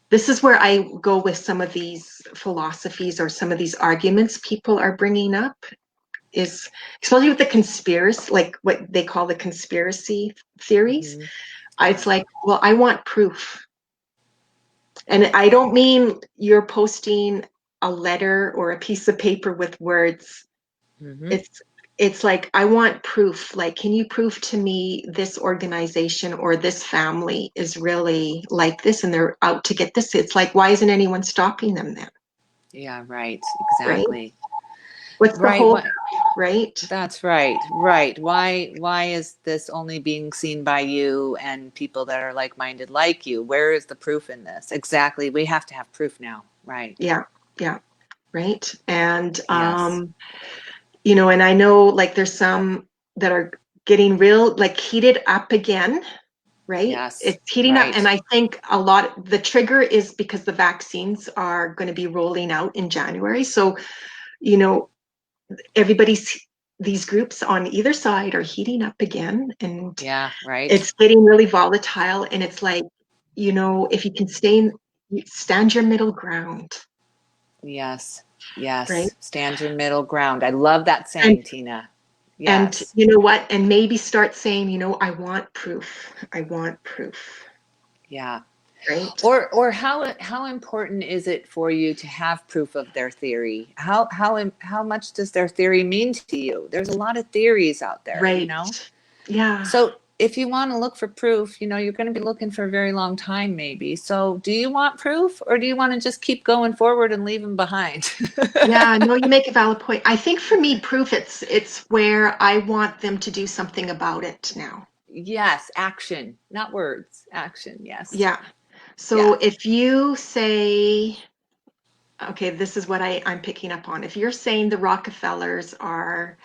this is where I go with some of these philosophies, or some of these arguments people are bringing up, is especially with the conspiracy, like what they call the conspiracy theories. Hmm. It's Yeah. like, well, I want proof. And I don't mean you're posting a letter or a piece of paper with words. Hmm. It's it's like, I want proof. Like, can you prove to me this organization or this family is really like this and they're out to get this? It's like, why isn't anyone stopping them then? Yeah, right. Right? Exactly. What's the Right. whole, What? right? That's right. Right. Why is this only being seen by you and people that are like-minded like you? Where is the proof in this? Exactly. We have to have proof now. Right. Yeah, yeah, right. And Yes. and I know like there's some that are getting real like heated up again, right? Yes. It's heating up, and Right. I think a lot the trigger is because the vaccines are going to be rolling out in January. So, you know, everybody's these groups on either side are heating up again, and Yeah. Right. it's getting really volatile. And it's like, if you can stand your middle ground, Yes. right? Yes. Stand your middle ground. I love that And saying, Tina. and Yes. you know what? And maybe start saying, I want proof. I want proof, Yeah. right? Or how important is it for you to have proof of their theory? How much does their theory mean to you? There's a lot of theories out there, you Right. know? Yeah. So if you want to look for proof, you're going to be looking for a very long time, maybe. So do you want proof, or do you want to just keep going forward and leave them behind? Yeah, no, you make a valid point. I think for me, proof it's where I want them to do something about it now. Yes, action, not words. Action, yes. Yeah. So Yeah. if you say, okay, this is what I'm picking up on. If you're saying the Rockefellers are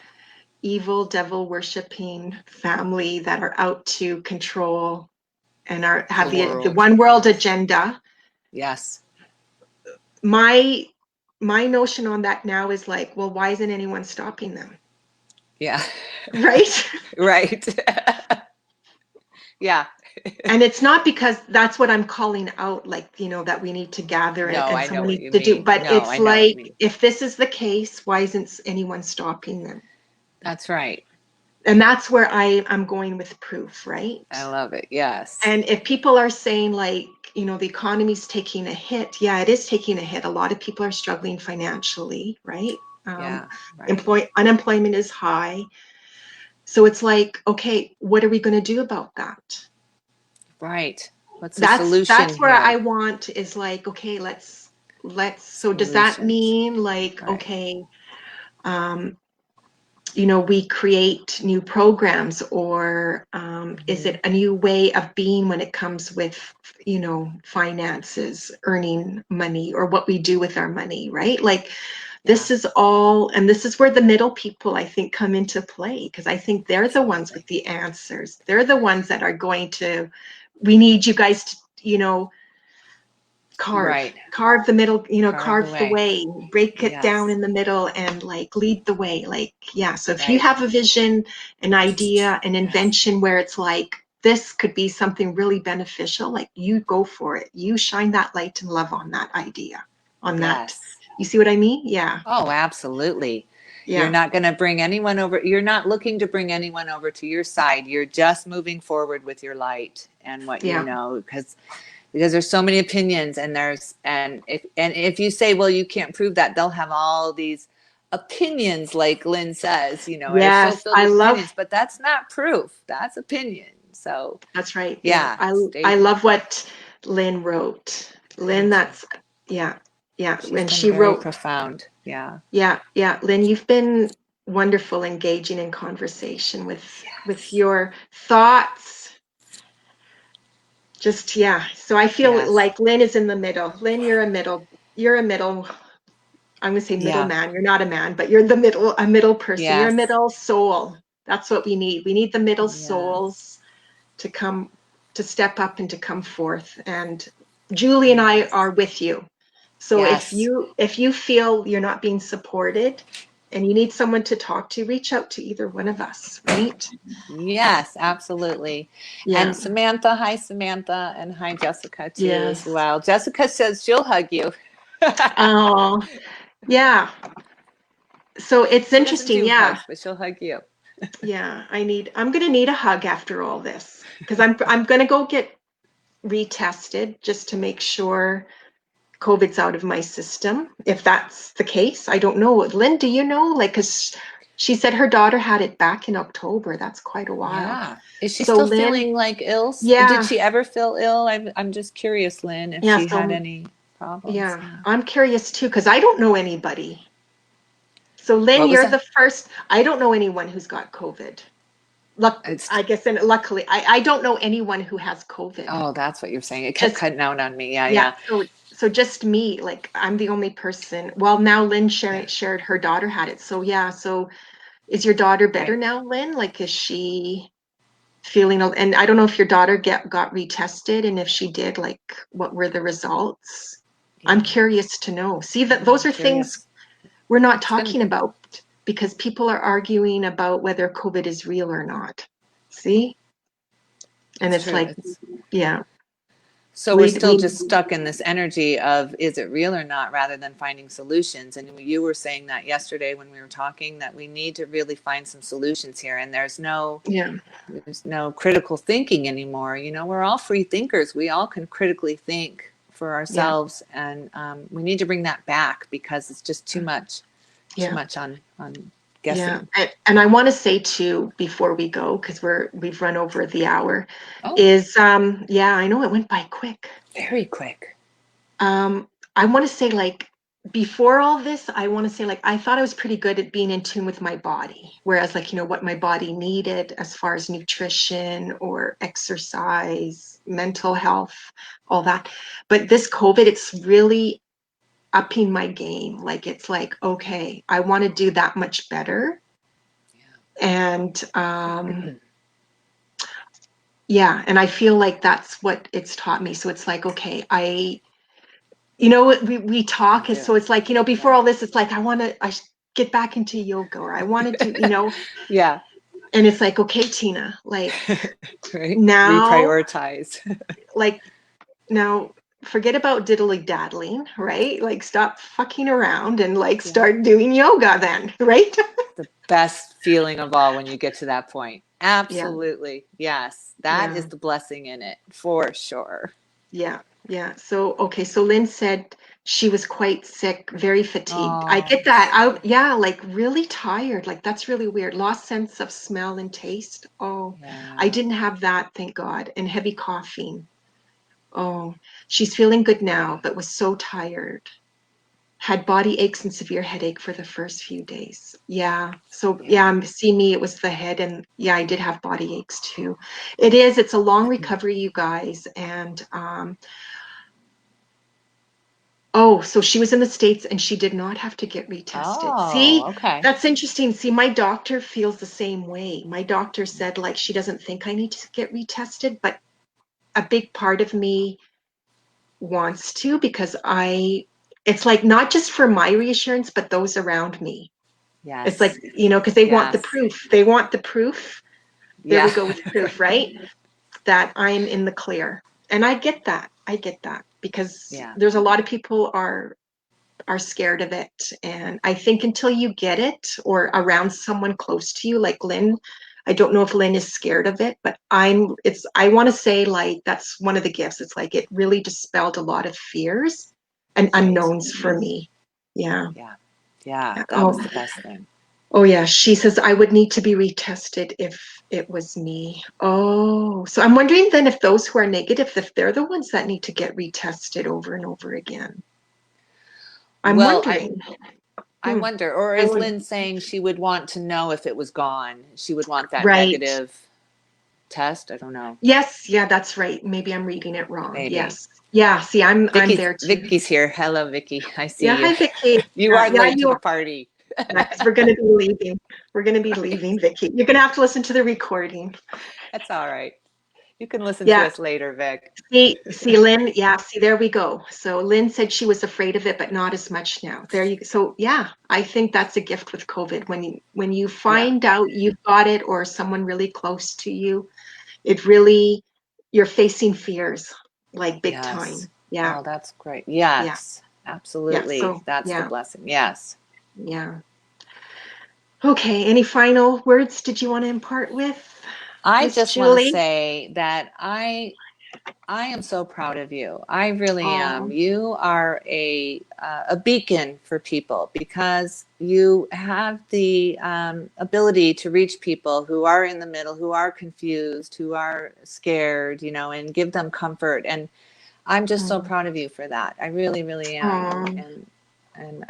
evil, devil worshiping family that are out to control and The have the world. one world Yes. agenda, Yes. my my notion on that now is like, well, why isn't anyone stopping them? Yeah. Right? Right. Yeah. And it's not because that's what I'm calling out, like, that we need to gather No, and I know someone what needs you to do, mean. but No, I it's know what you like, mean. if this is the case, why isn't anyone stopping them? That's right. And that's where I'm going with proof, right? I love it. Yes. And if people are saying like, the economy's taking a hit, yeah, it is taking a hit. A lot of people are struggling financially, right? Yeah. Right. Unemployment is high. So it's like, okay, what are we going to do about that? Right. What's the That's solution where I here? want is like, okay, so does that Solutions. mean like, Right. okay, um, we create new programs, or is Hmm. it a new way of being when it comes with, finances, earning money, or what we do with our money, right? Like, Yeah. and this is where the middle people, I think, come into play, because I think they're the ones with Absolutely. the answers. They're the ones that are going to, we need you guys to, carve Right. carve the middle, Carve the carve the way. way, break it down Yes. in the middle, and like lead the way. Like, yeah, so if you Right. have a vision, an idea, an Yes. invention where it's like, this could be something really beneficial, like, you go for it, you shine that light and love on that idea, on that. Yes. You see what I mean? Yeah. Oh, absolutely. You're Yeah. not going to bring anyone over. You're not looking to bring anyone over to your side. You're just moving forward with your light and what you Yeah. know, because there's so many opinions, and if you say, well, you can't prove that, they'll have all these opinions, like Lynn says, they're so Yes, filled I with love opinions, but that's not proof. That's opinion. So that's right. Yeah, yeah, I stay. love what Lynn wrote. Lynn, Thank you. that's, yeah, yeah, She's and been she very wrote. profound. Yeah. Yeah, yeah. Lynn, you've been wonderful engaging in conversation with Yes. your thoughts. Just, yeah. So I feel Yes. like Lynn is in the middle. Lynn, you're a middle, I'm gonna say Yeah. middleman. You're not a man, but you're a middle person. You're a Yes. middle soul. That's what we need. We need the middle Yes. souls to come, to step up and to come forth. And Julie and I Yes. are with you. So Yes. if you feel you're not being supported and you need someone to talk to, reach out to either one of us, right? Yes, absolutely. Yeah. And Samantha, hi Samantha, and hi Jessica too as Yes. well. Jessica says she'll hug you. Oh, yeah. So it's She doesn't interesting. do Yeah. hugs, but she'll hug you. Yeah. I'm gonna need a hug after all this, because I'm gonna go get retested just to make sure COVID's out of my system. If that's the case, I don't know. Lynn, do you know? Like, cause She said her daughter had it back in October. That's quite a while. Yeah. Is she So still Lynn, feeling like ill? Did yeah, she ever feel ill? I'm just curious, Lynn, if yeah, she had so any problems. yeah, Yeah. I'm curious too because I don't know anybody. So Lynn, What was you're that? the first. I don't know anyone who's got COVID. It's I guess, and luckily, I don't know anyone who has COVID. Oh, that's what you're saying. It kept Just cutting out on me. Yeah, yeah. yeah. So just me. Like I'm the only person. Well, now Lynn Yeah. shared her daughter had it. So yeah. So is your daughter better Right. now, Lynn? Like is she feeling? And I don't know if your daughter got retested, and if she did, like what were the results? I'm Yeah. curious to know. See that Yeah, those I'm are things curious. we're not It's gonna talking about because people are arguing about whether COVID is real or not. See? And it's it's true. like, It's yeah, So we're still we just stuck in this energy of is it real or not rather than finding solutions. And you were saying that yesterday when we were talking that we need to really find some solutions here. And yeah, there's no critical thinking anymore. We're all free thinkers. We all can critically think for yeah, ourselves. And we need to bring that back because it's just too yeah, much on yeah. guessing. And I want to say too, before we go, because we've run over the hour, Oh, is yeah, I know it went by quick. very quick. I want to say like before all this, I want to say like I thought I was pretty good at being in tune with my body. Whereas like, what my body needed as far as nutrition or exercise, mental health, all that. But this COVID, it's really upping my game. Like it's like, okay, I want to do that much better. And yeah, and I feel like that's what it's taught me. So it's like, okay, we You talk, and do. so it's like, before Yeah. all this, it's like I get back into yoga, or I want to do, Yeah. and it's like, okay, Tina, like Right. now, Reprioritize. like now, forget about diddly daddling, right? Like stop fucking around and like Yeah. start doing yoga then, right? The best feeling of all when you get to that point. Yeah, Absolutely. Yes. That yeah, is the blessing in it for sure. yeah, yeah. So okay, so Lynn said she was quite sick, very fatigued. I Oh, get that. Yeah, like really tired. Like that's really weird. Lost sense of smell and taste. Oh, I yeah. didn't have that, thank God. And heavy coughing. Oh, she's feeling good now, but was so tired. Had body aches and severe headache for the first few days. Yeah. So Yeah. yeah, see me, it was the head, and yeah, I did have body aches too. It's a long recovery, you guys. And oh, so she was in the States and she did not have to get retested. Oh, See, okay. that's interesting. See, my doctor feels the same way. My doctor said like she doesn't think I need to get retested, but a big part of me wants to, because it's like not just for my reassurance, but those around me. It's like, Yes. because they want the Yes. proof. They want the proof. There we Yeah. go with proof, right? That I'm in the clear. And I get that. I get that because Yeah. there's a lot of people are scared of it. And I think until you get it or around someone close to you, like Lynn, I don't know if Lynn is scared of it, but I want to say like that's one of the gifts. It's like it really dispelled a lot of fears and Right. unknowns for me. Yeah. Yeah. Yeah. Yeah. That was the best thing. Oh yeah. She says I would need to be retested if it was me. Oh, so I'm wondering then if those who are negative, if they're the ones that need to get retested over and over again. I'm Well, I wondering. I Hmm. wonder, or I is wonder. Lynn saying she would want to know if it was gone? She would want that Right. negative test. I don't know. Yes, yeah, that's right. Maybe I'm reading it wrong. Maybe. Yes. Yeah, see, I'm Vicky's there too. Vicky's here. Hello, Vicky. I Yeah, see you. hi Vicky. You are Yeah, late to you the are. party. Yeah, because we're gonna be leaving. We're gonna be Right. leaving, Vicky. You're gonna have to listen to the recording. That's all right. You can listen to Yeah. us later, Vic. See, Lynn, yeah, see, there we go. So Lynn said she was afraid of it, but not as much now. There you go. So yeah, I think that's a gift with COVID. When you Yeah. find out you've got it or someone really close to you, it really you're facing fears like big time. Yes. Yeah, Oh, that's great. yeah, Yes. yeah. Absolutely. So That's the yeah, blessing. Yes. yeah. Okay, any final words did you want to impart with I Miss just want to Julie? say that I I am so proud of you. I really am. Oh, You are a beacon for people because you have the ability to reach people who are in the middle, who are confused, who are scared, and give them comfort. And I'm just so oh, proud of you for that. I really, really am. oh. And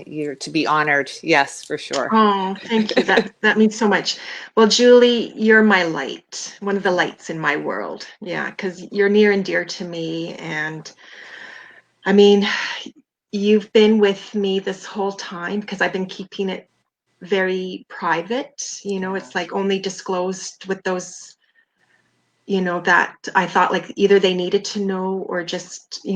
you're to be honored. Yes, for sure. Oh, thank you. That means so much. Well, Julie, you're my light, one of the lights in my world. Yeah, because you're near and dear to me. And I mean, you've been with me this whole time because I've been keeping it very private. Yeah. It's like only disclosed with those, that I thought like either they needed to know or just,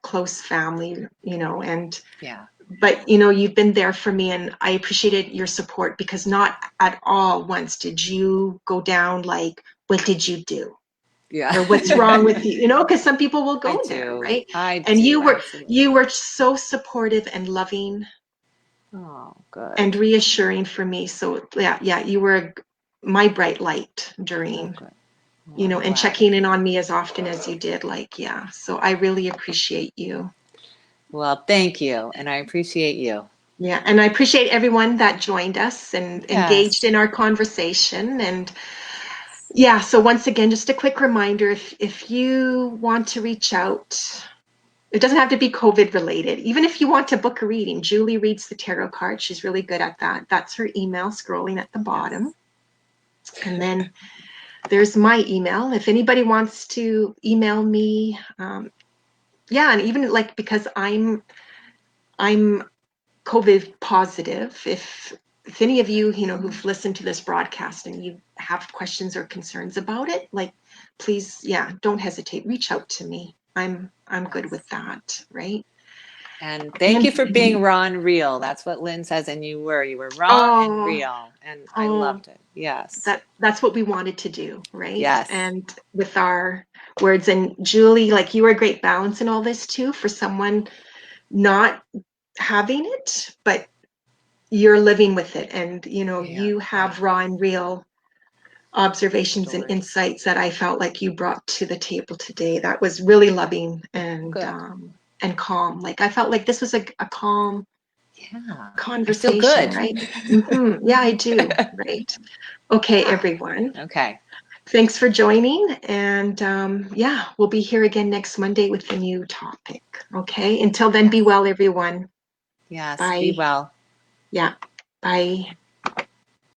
close family, and Yeah. but you've been there for me and I appreciated your support because not at all once did you go down like, what did you do Yeah. or what's wrong with you, because some people will I go there, do. right? I And do. you were so supportive and loving Oh, good. and reassuring for me. So yeah, you were my bright light Oh, during, good. Well, I'm and glad. checking in on me as often as you did, like, yeah, so I really appreciate you. Well, thank you. And I appreciate you. Yeah, and I appreciate everyone that joined us and engaged Yes. in our conversation. And yeah, so once again, just a quick reminder, if you want to reach out, it doesn't have to be COVID related. Even if you want to book a reading, Julie reads the tarot card. She's really good at that. That's her email scrolling at the bottom. Yes. And then there's my email. If anybody wants to email me, yeah, and even like because I'm COVID positive. If any of you, who've listened to this broadcast and you have questions or concerns about it, like, please, yeah, don't hesitate. Reach out to me. I'm good with Yes. that, right? And thank And you for being raw and real. That's what Lynn says. And you were. You were raw and oh, real. And I oh, loved it. Yes. that's what we wanted to do, right? Yes. And with our words, and Julie, like, you were a great balance in all this too for someone not having it, but you're living with it, and Yeah. you Yeah. have raw and real observations and Stories. insights that I felt like you brought to the table today. That was really loving Good. and calm. Like I felt like this was a calm Yeah. I feel conversation, good. right? Yeah, I do. Right. Okay, everyone. Okay. Thanks for joining, and yeah, we'll be here again next Monday with a new topic. Okay. Until then, be Yes. well, everyone. Yes. Be Bye. well. Yeah. Bye.